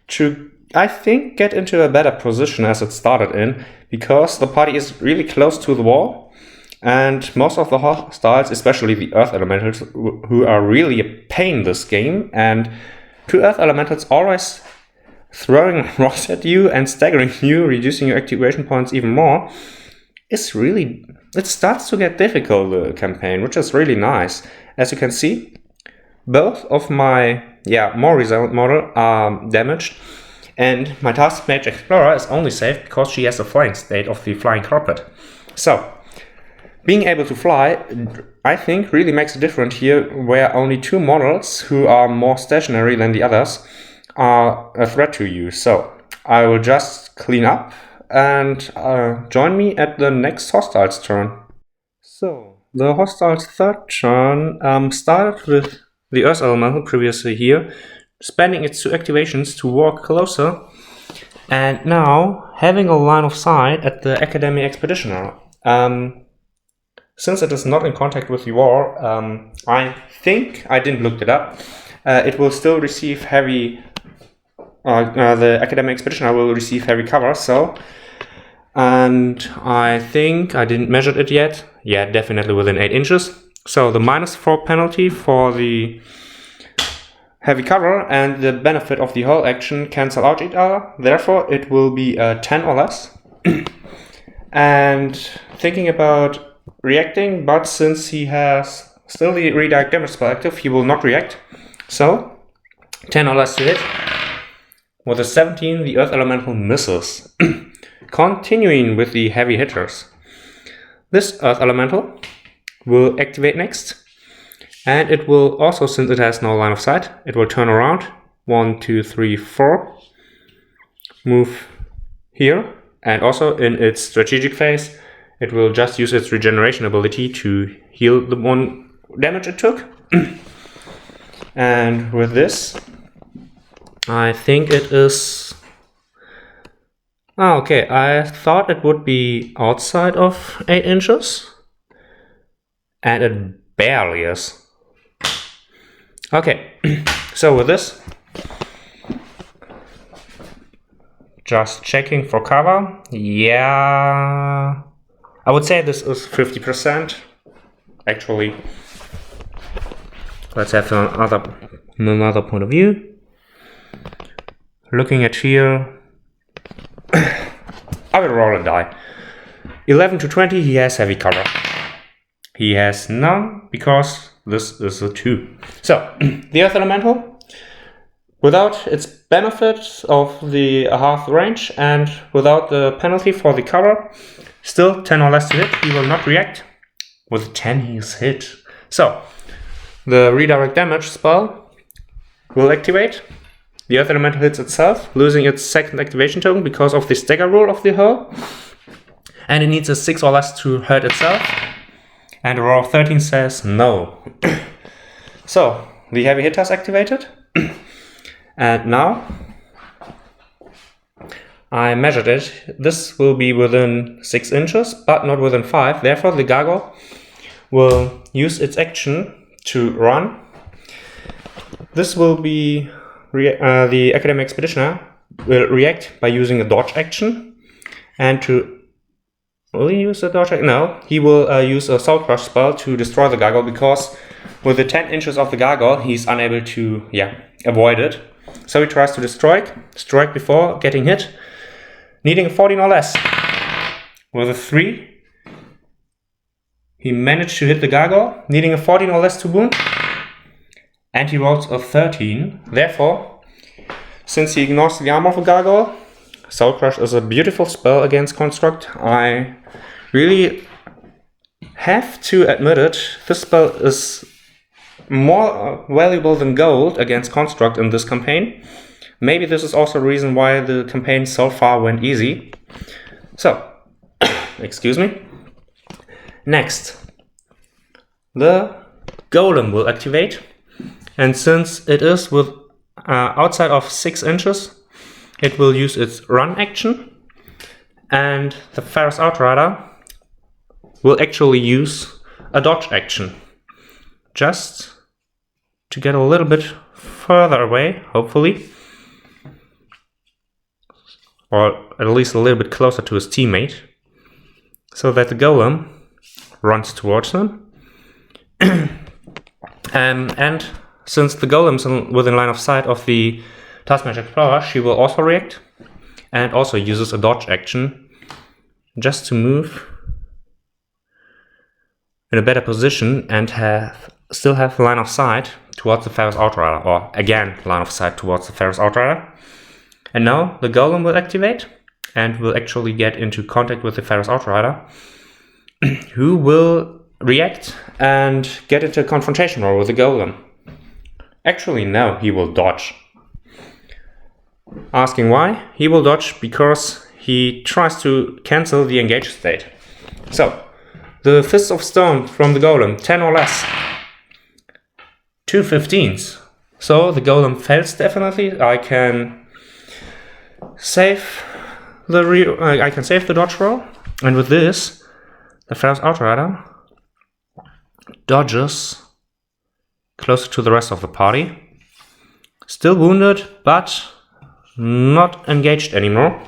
to, I think, get into a better position as it started in, because the party is really close to the wall, and most of the hostiles, especially the Earth Elementals, who are really a pain this game, and 2 Earth Elementals always throwing rocks at you and staggering you, reducing your activation points even more, is really, it starts to get difficult, the campaign, which is really nice. As you can see, both of my more resilient model are damaged, and my Task Mage Explorer is only safe because she has the flying state of the Flying Carpet. So, being able to fly, I think, really makes a difference here, where only 2 models who are more stationary than the others are a threat to you. So, I will just clean up and join me at the next hostile's turn. So, the hostile's third turn started with the Earth Elemental previously here, spending its 2 activations to walk closer, and now having a line of sight at the Academy Expeditioner. Since it is not in contact with the war, I think, I didn't look it up, it will still receive heavy, the Academy Expeditioner will receive heavy cover, so, and I think, I didn't measure it yet, definitely within 8 inches, so the -4 penalty for the heavy cover and the benefit of the whole action cancel out each other, therefore it will be 10 or less. And thinking about reacting, but since he has still the redirect damage spell active, he will not react. So, 10 or less to hit. With a 17, the Earth Elemental misses. Continuing with the heavy hitters. This Earth Elemental will activate next. And it will also, since it has no line of sight, it will turn around. 1, 2, 3, 4. Move here. And also in its strategic phase, it will just use its regeneration ability to heal the 1 damage it took. And with this, I think it is... Oh, okay, I thought it would be outside of 8 inches. And it barely is. Okay, so with this, just checking for cover. Yeah, I would say this is 50%. Actually, let's have another point of view. Looking at here, I will roll a die. 11 to 20, he has heavy cover. He has none because this is a 2. So, the Earth Elemental, without its benefit of the half range and without the penalty for the cover, still 10 or less to hit, he will not react. With 10 he is hit. So, the redirect damage spell will activate. The Earth Elemental hits itself, losing its 2nd activation token because of the stagger rule of the hull. And it needs a 6 or less to hurt itself. And a roll of 13 says no. So, the heavy hitter is activated. And now, I measured it. This will be within 6 inches, but not within 5. Therefore, the gargoyle will use its action to run. This will be the academic expeditioner will react by using a dodge action, and will he use a dodge action? No, he will use a soul crush spell to destroy the gargoyle, because with the 10 inches of the gargoyle he's unable to avoid it. So he tries to strike before getting hit, needing a 14 or less. With a 3 he managed to hit the gargoyle, needing a 14 or less to wound, and he rolls a 13. Therefore, since he ignores the armor of the gargoyle, Soul Crush is a beautiful spell against Construct. I really have to admit it, this spell is more valuable than gold against Construct in this campaign. Maybe this is also a reason why the campaign so far went easy. So, excuse me. Next, the Golem will activate, and since it is with outside of 6 inches, it will use its run action, and the Ferrous Outrider will actually use a dodge action, just to get a little bit further away, hopefully, or at least a little bit closer to his teammate, so that the Golem runs towards him. And since the Golem's within line of sight of the Taskmaster Explorer, she will also react and also uses a dodge action just to move in a better position and still have line of sight towards the Ferrous Outrider, or again line of sight towards the Ferrous Outrider. And now the Golem will activate and will actually get into contact with the Ferrous Outrider, who will react and get into a confrontation roll with the Golem. Actually, no, he will dodge. Asking why? He will dodge because he tries to cancel the engage state. So, the Fist of Stone from the Golem, 10 or less. 2 15s. So, the Golem fails definitely. I can save the dodge roll. And with this, the Ferrous Outrider dodges closer to the rest of the party. Still wounded, but not engaged anymore.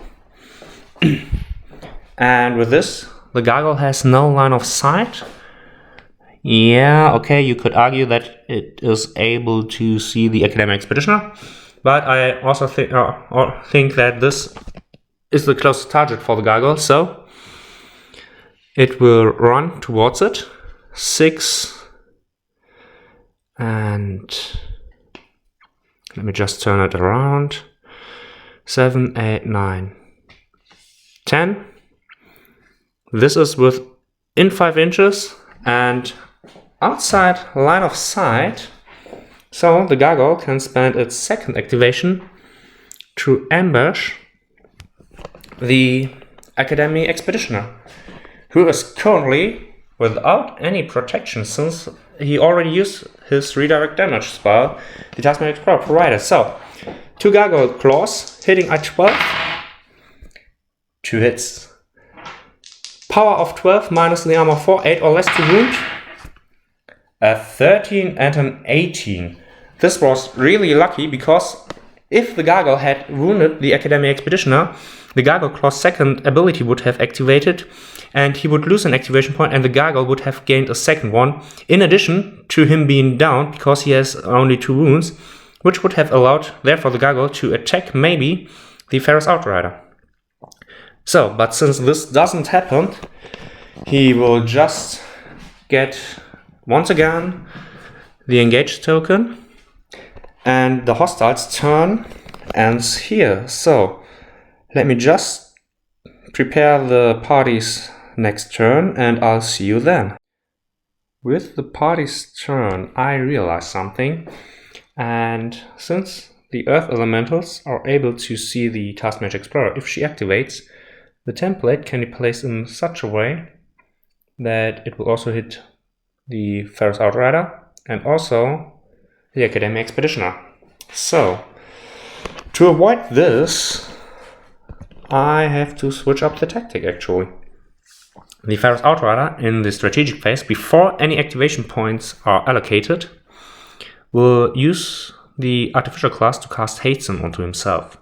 And with this, the gargoyle has no line of sight. Yeah, okay, you could argue that it is able to see the academic expeditioner, but I also think that this is the closest target for the gargoyle, so it will run towards it. 6 and let me just turn it around. 7, 8, 9, 10. This is within 5 inches and outside line of sight, so the gargoyle can spend its second activation to ambush the Academy Expeditioner, who is currently without any protection since he already used his redirect damage spell the Tasmanic Explorer provided. So, 2 gargoyle claws hitting at 12, 2 hits. Power of 12 minus the armor 4, 8 or less to wound. A 13 and an 18. This was really lucky because if the gargoyle had wounded the Academy Expeditioner, the gargoyle claw's second ability would have activated and he would lose an activation point and the gargoyle would have gained a second one, in addition to him being down because he has only 2 wounds, which would have allowed, therefore, the gargoyle to attack maybe the Ferrous Outrider. So, but since this doesn't happen, he will just get, once again, the engage token, and the hostile's turn ends here. So, let me just prepare the party's next turn, and I'll see you then. With the party's turn, I realized something, and since the Earth Elementals are able to see the Taskmaster Explorer, if she activates, the template can be placed in such a way that it will also hit the Ferrous Outrider and also the Academy Expeditioner. So, to avoid this, I have to switch up the tactic actually. The Pharaoh's Outrider in the strategic phase, before any activation points are allocated, will use the artificial class to cast Hasten onto himself.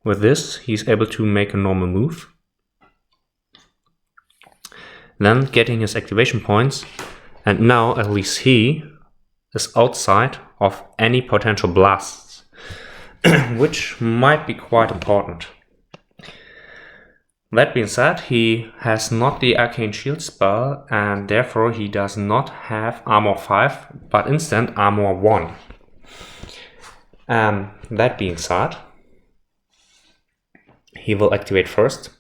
With this, he's able to make a normal move, then getting his activation points, and now at least he is outside of any potential blasts, which might be quite important. That being said, he has not the Arcane Shield spell, and therefore he does not have Armor 5, but instead Armor 1. That being said, he will activate first,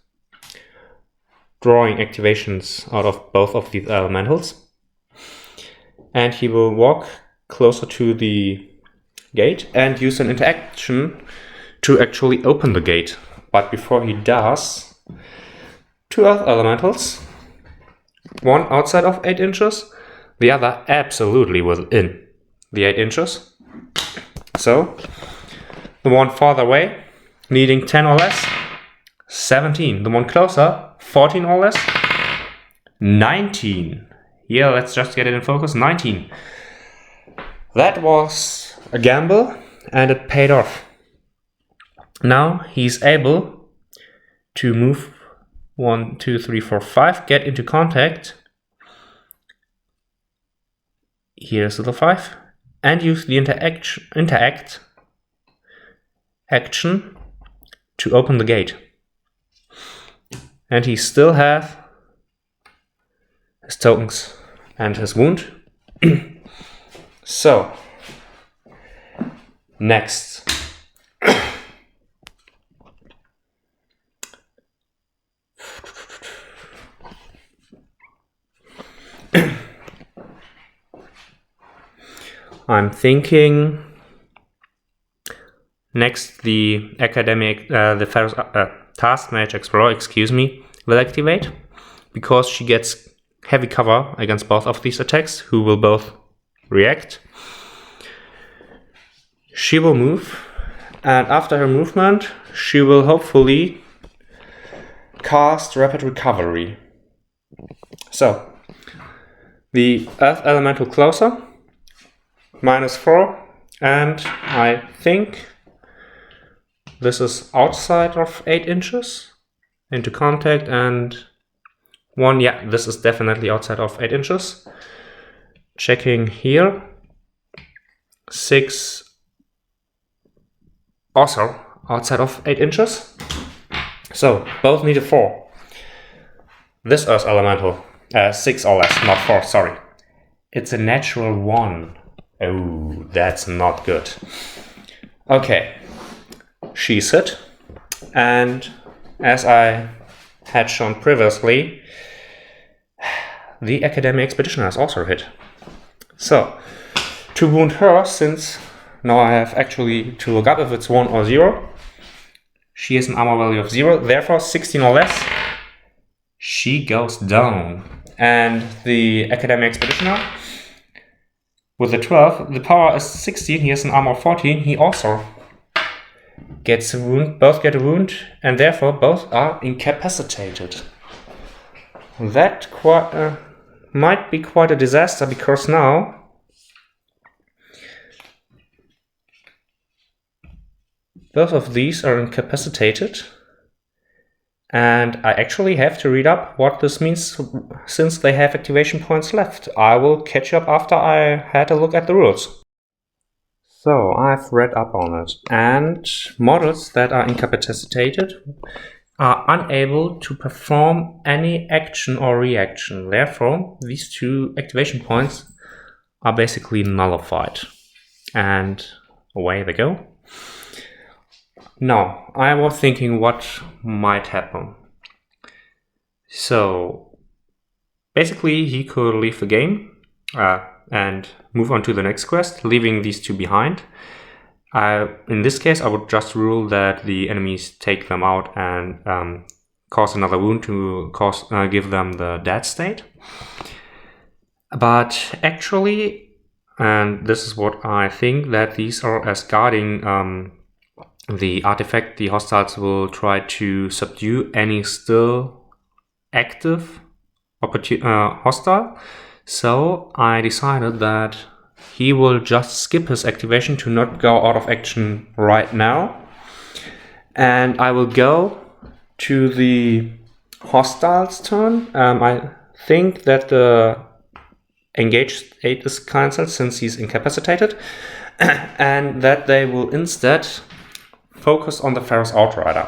drawing activations out of both of these elementals, and he will walk closer to the gate and use an interaction to actually open the gate. But before he does, 2 Earth Elementals, one outside of 8 inches, the other absolutely within the 8 inches. So, the one farther away, needing 10 or less, 17. The one closer, 14 or less, 19. Yeah, let's just get it in focus, 19. That was a gamble, and it paid off. Now he's able to move 1, 2, 3, 4, 5, get into contact. Here's little 5, and use the interact action to open the gate. And he still has his tokens and his wound. So, next. I'm thinking next the Pharaoh's Task Mage Explorer, will activate, because she gets heavy cover against both of these attacks, who will both react. She will move, and after her movement, she will hopefully cast Rapid Recovery. So, the Earth Elemental closer, -4, and I think this is outside of 8 inches into contact, and 1, yeah, this is definitely outside of 8 inches. Checking here, 6, also outside of 8 inches. So, both need a 4. This Earth Elemental, 6 or less, not 4, sorry. It's a natural 1. Oh, that's not good. Okay, she's hit, and as I had shown previously, the Academy Expeditioner is also hit. So, to wound her, since now I have actually to look up if it's 1 or 0, she has an armor value of 0, therefore 16 or less, she goes down. And the Academy Expeditioner, with the 12, the power is 16, he has an armor 14, he also gets a wound, both get a wound, and therefore both are incapacitated. That might be quite a disaster, because now both of these are incapacitated, and I actually have to read up what this means since they have activation points left. I will catch up after I had a look at the rules. So, I've read up on it, and models that are incapacitated are unable to perform any action or reaction. Therefore, these 2 activation points are basically nullified. And away they go. Now, I was thinking what might happen. So, basically he could leave the game and move on to the next quest, leaving these 2 behind. In this case, I would just rule that the enemies take them out and cause another wound to give them the dead state. But actually, and this is what I think, that these are as guarding the artifact, the hostiles will try to subdue any still active hostile. So I decided that he will just skip his activation to not go out of action right now. And I will go to the hostile's turn. I think that the engaged state is cancelled since he's incapacitated. And that they will instead focus on the Pharaoh's Outrider,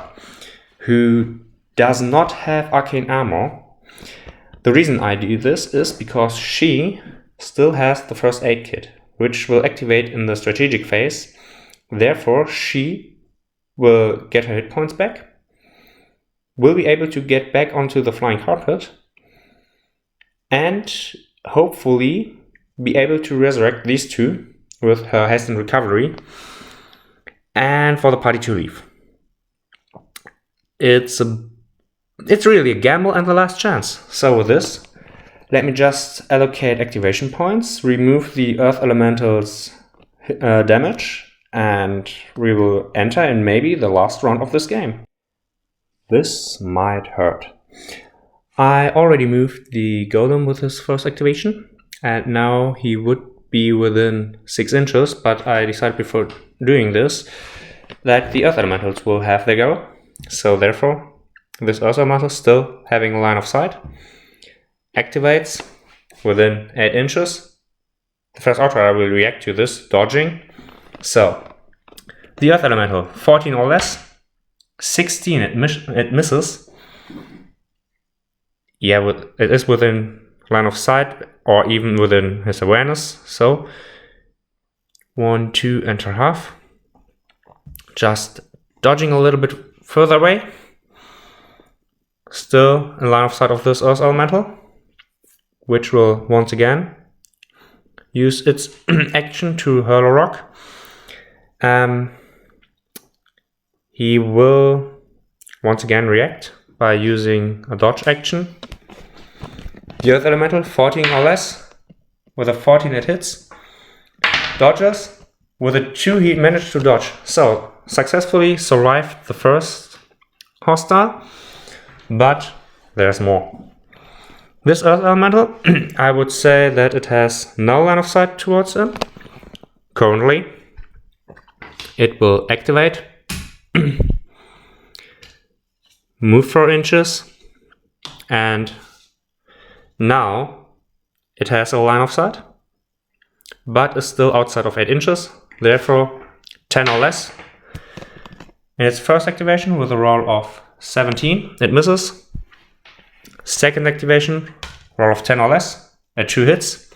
who does not have arcane armor. The reason I do this is because she still has the first aid kit, which will activate in the strategic phase. Therefore, she will get her hit points back, will be able to get back onto the flying carpet, and hopefully be able to resurrect these two with her haste and recovery, and for the party to leave. It's really a gamble and the last chance. So with this, let me just allocate activation points, remove the Earth Elemental's damage, and we will enter in maybe the last round of this game. This might hurt. I already moved the Golem with his first activation, and now he would be within 6 inches, but I decided before doing this that the Earth Elementals will have their go. So therefore, this Earth Elemental, still having a line of sight, activates within 8 inches. The first Outrider will react to this, dodging. So, the Earth Elemental, 14 or less, 16 it misses. Yeah, it is within line of sight, or even within his awareness. So, 1, 2.5. Just dodging a little bit further away. Still in line of sight of this Earth Elemental, which will once again use its action to hurl a rock. He will once again react by using a dodge action. The Earth Elemental, 14 or less, with a 14 it hits, dodges. With a 2 he managed to dodge, so successfully survived the first hostile, but there's more. This Earth Elemental, I would say that it has no line of sight towards him. Currently, it will activate, move 4 inches, and now it has a line of sight, but is still outside of 8 inches, therefore 10 or less. In its first activation with a roll of 17, it misses. Second activation, roll of 10 or less, at 2 hits.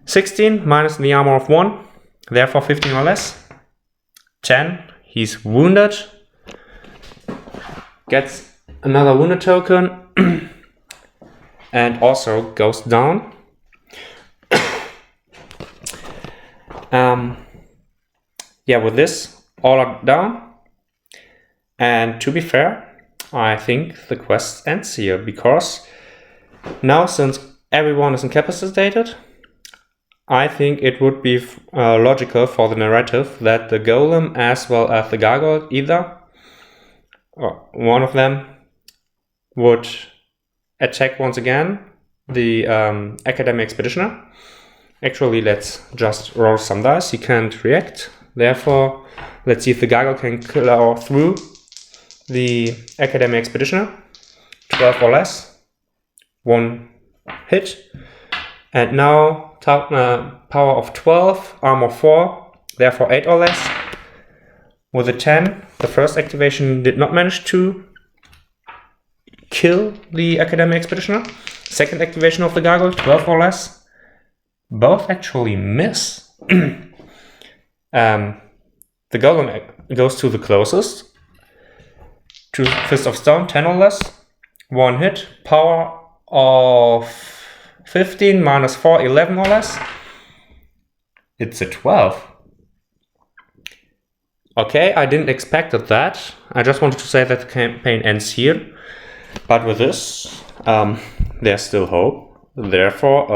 16 minus the armor of 1, therefore 15 or less. 10, he's wounded. Gets another wounded token and also goes down. Yeah, with this, all are down. And to be fair, I think the quest ends here, because now, since everyone is incapacitated, I think it would be logical for the narrative that the Golem as well as the Gargoyle, either or one of them, would attack once again the Academic Expeditioner. Actually, let's just roll some dice. He can't react. Therefore, let's see if the Gargoyle can claw through the Academic Expeditioner. 12 or less. 1 hit. And now, power of 12, armor 4, therefore 8 or less. With a 10, the first activation did not manage to kill the Academic Expeditioner. Second activation of the Gargoyle, 12 or less. Both actually miss. The Golem goes to the closest. To Fist of Stone, 10 or less. 1 hit. Power of 15 minus 4, 11 or less. It's a 12. Okay, I didn't expect that. I just wanted to say that the campaign ends here. But with this, there's still hope. Therefore,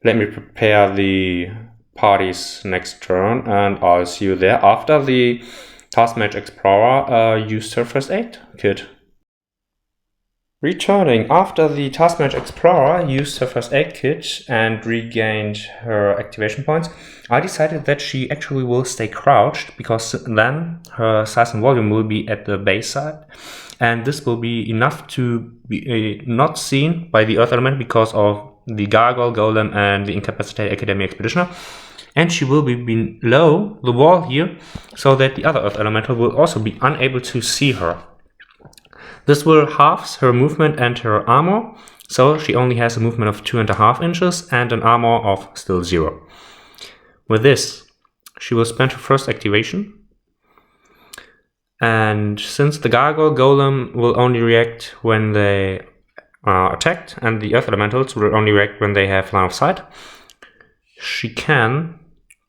let me prepare the party's next turn, and I'll see you there after the Taskmage Explorer used her first aid kit. Returning after the Taskmage Explorer used her first aid kit and regained her activation points, I decided that she actually will stay crouched, because then her size and volume will be at the base side, and this will be enough to be not seen by the Earth Element because of the Gargoyle, Golem and the incapacitated Academy Expeditioner, and she will be below the wall here, so that the other Earth Elemental will also be unable to see her. This will halve her movement and her armor, so she only has a movement of 2.5 inches and an armor of still 0. With this, she will spend her first activation, and since the Gargoyle Golem will only react when they are attacked, and the Earth Elementals will only react when they have line of sight, she can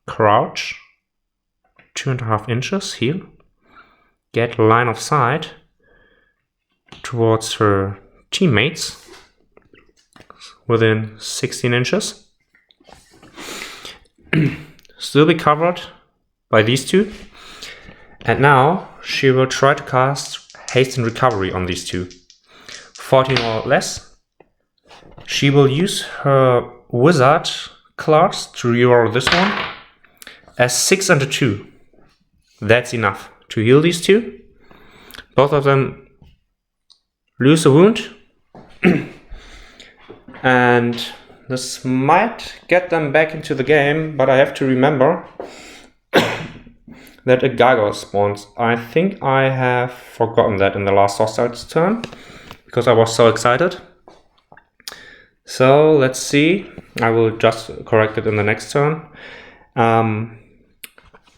crouch 2.5 inches here, get line of sight towards her teammates within 16 inches, still be covered by these two, and now she will try to cast Haste and Recovery on these two. 14 or less. She will use her Wizard class to reroll this one as 6 and a 2. That's enough to heal these two. Both of them lose a wound, and this might get them back into the game, but I have to remember that a Gargoyle spawns. I think I have forgotten that in the last Hostile's turn, because I was so excited. So let's see, I will just correct it in the next turn.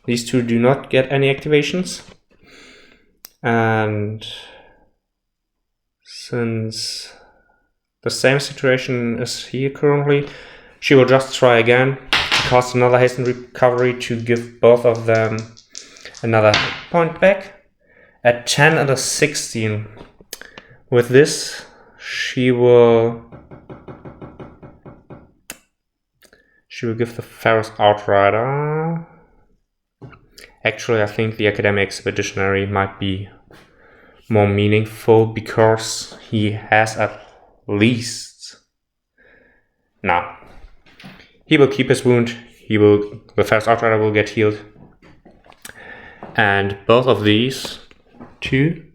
These two do not get any activations, and since the same situation is here currently, she will just try again to cast another Haste and Recovery to give both of them another hit point back at 10 and a 16. With this, she will give the Pharaoh's Outrider. Actually, I think the Academic Expeditionary might be more meaningful, because he has at least... Nah. He will keep his wound. The Pharaoh's Outrider will get healed. And both of these two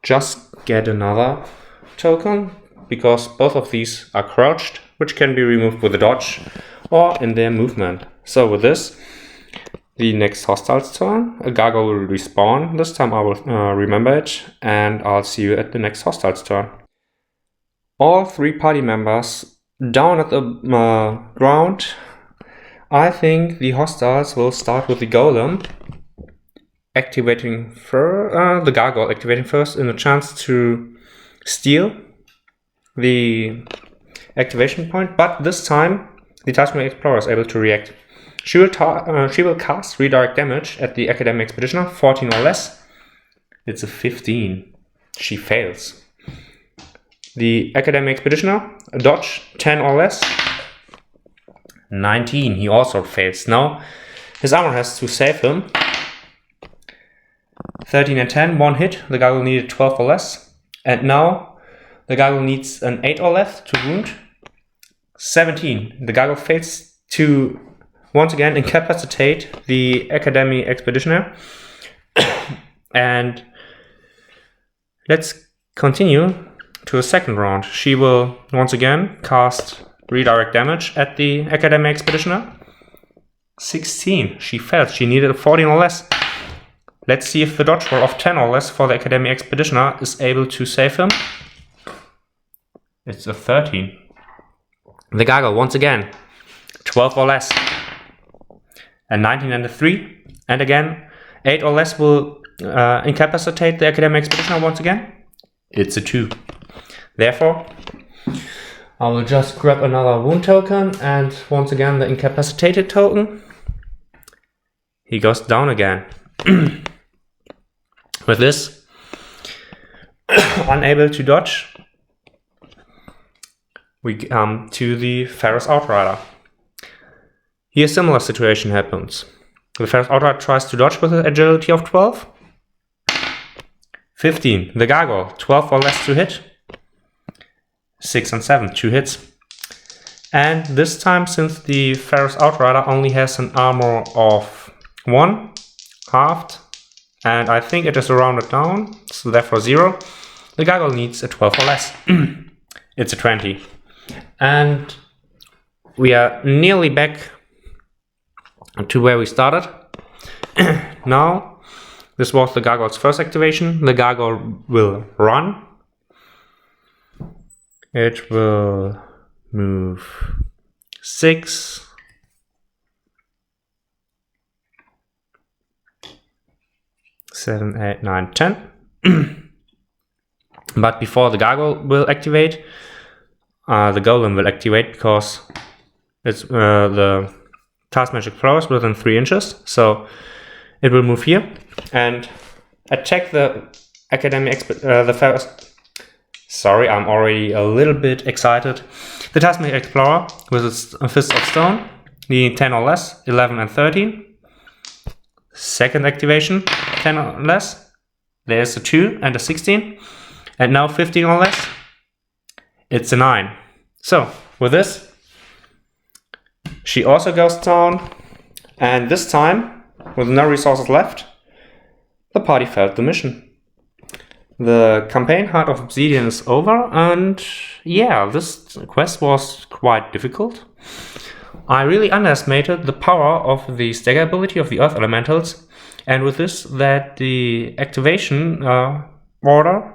just get another token, because both of these are crouched, which can be removed with a dodge or in their movement. So with this, the next Hostile's turn, a Gargoyle will respawn. This time I will remember it, and I'll see you at the next Hostile's turn. All 3 party members down at the ground. I think the Hostiles will start with the Golem, activating the Gargoyle activating first in a chance to steal the activation point, but this time the Taskmage Explorer is able to react. She will cast redirect damage at the Academic Expeditioner, 14 or less. It's a 15. She fails. The Academic Expeditioner, a dodge, 10 or less. 19. He also fails. Now his armor has to save him. 13 and 10, 1 hit. The Gargoyle needed 12 or less. And now the Gargoyle needs an 8 or less to wound. 17. The Gargoyle fails to once again incapacitate the Academy Expeditioner. And let's continue to a second round. She will once again cast redirect damage at the Academy Expeditioner. 16. She failed. She needed a 14 or less. Let's see if the dodge roll of 10 or less for the Academy Expeditioner is able to save him. It's a 13. The Gargoyle once again, 12 or less. A 19 and a 3. And again, 8 or less will incapacitate the Academic Expeditioner once again. It's a 2. Therefore, I will just grab another wound token, and once again the incapacitated token. He goes down again. With this, unable to dodge, we come to the Pharaoh's Outrider. Here a similar situation happens. The Pharaoh's Outrider tries to dodge with an agility of 12. 15. The Gargoyle, 12 or less to hit. 6 and 7, 2 hits. And this time, since the Pharaoh's Outrider only has an armor of 1, halved, and I think it is rounded down, so therefore 0, the Gargoyle needs a 12 or less. It's a 20. And we are nearly back to where we started. Now, this was the Gargoyle's first activation. The Gargoyle will run. It will move 6, 7, 8, 9, 10. But before the Gargoyle will activate, the Golem will activate, because it's the Task Magic Explorer is within 3 inches. So it will move here and attack the the first. Sorry, I'm already a little bit excited. The Task Magic Explorer with its Fist of Stone, needing 10 or less, 11 and 13. Second activation, 10 or less. There's a 2 and a 16. And now 15 or less. It's a 9. So, with this, she also goes down. And this time, with no resources left, the party failed the mission. The campaign Heart of Obsidian is over, and yeah, this quest was quite difficult. I really underestimated the power of the stagger ability of the Earth Elementals, and with this, that the activation order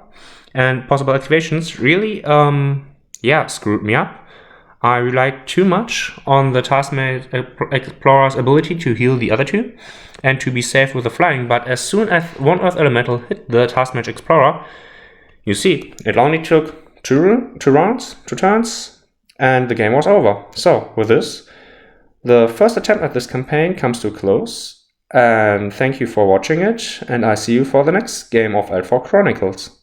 and possible activations really, screwed me up. I relied too much on the Taskmaster Explorer's ability to heal the other two and to be safe with the flying, but as soon as one Earth Elemental hit the Taskmaster Explorer, you see, it only took two turns, and the game was over. So, with this, the first attempt at this campaign comes to a close, and thank you for watching it, and I see you for the next game of Eldfall Chronicles.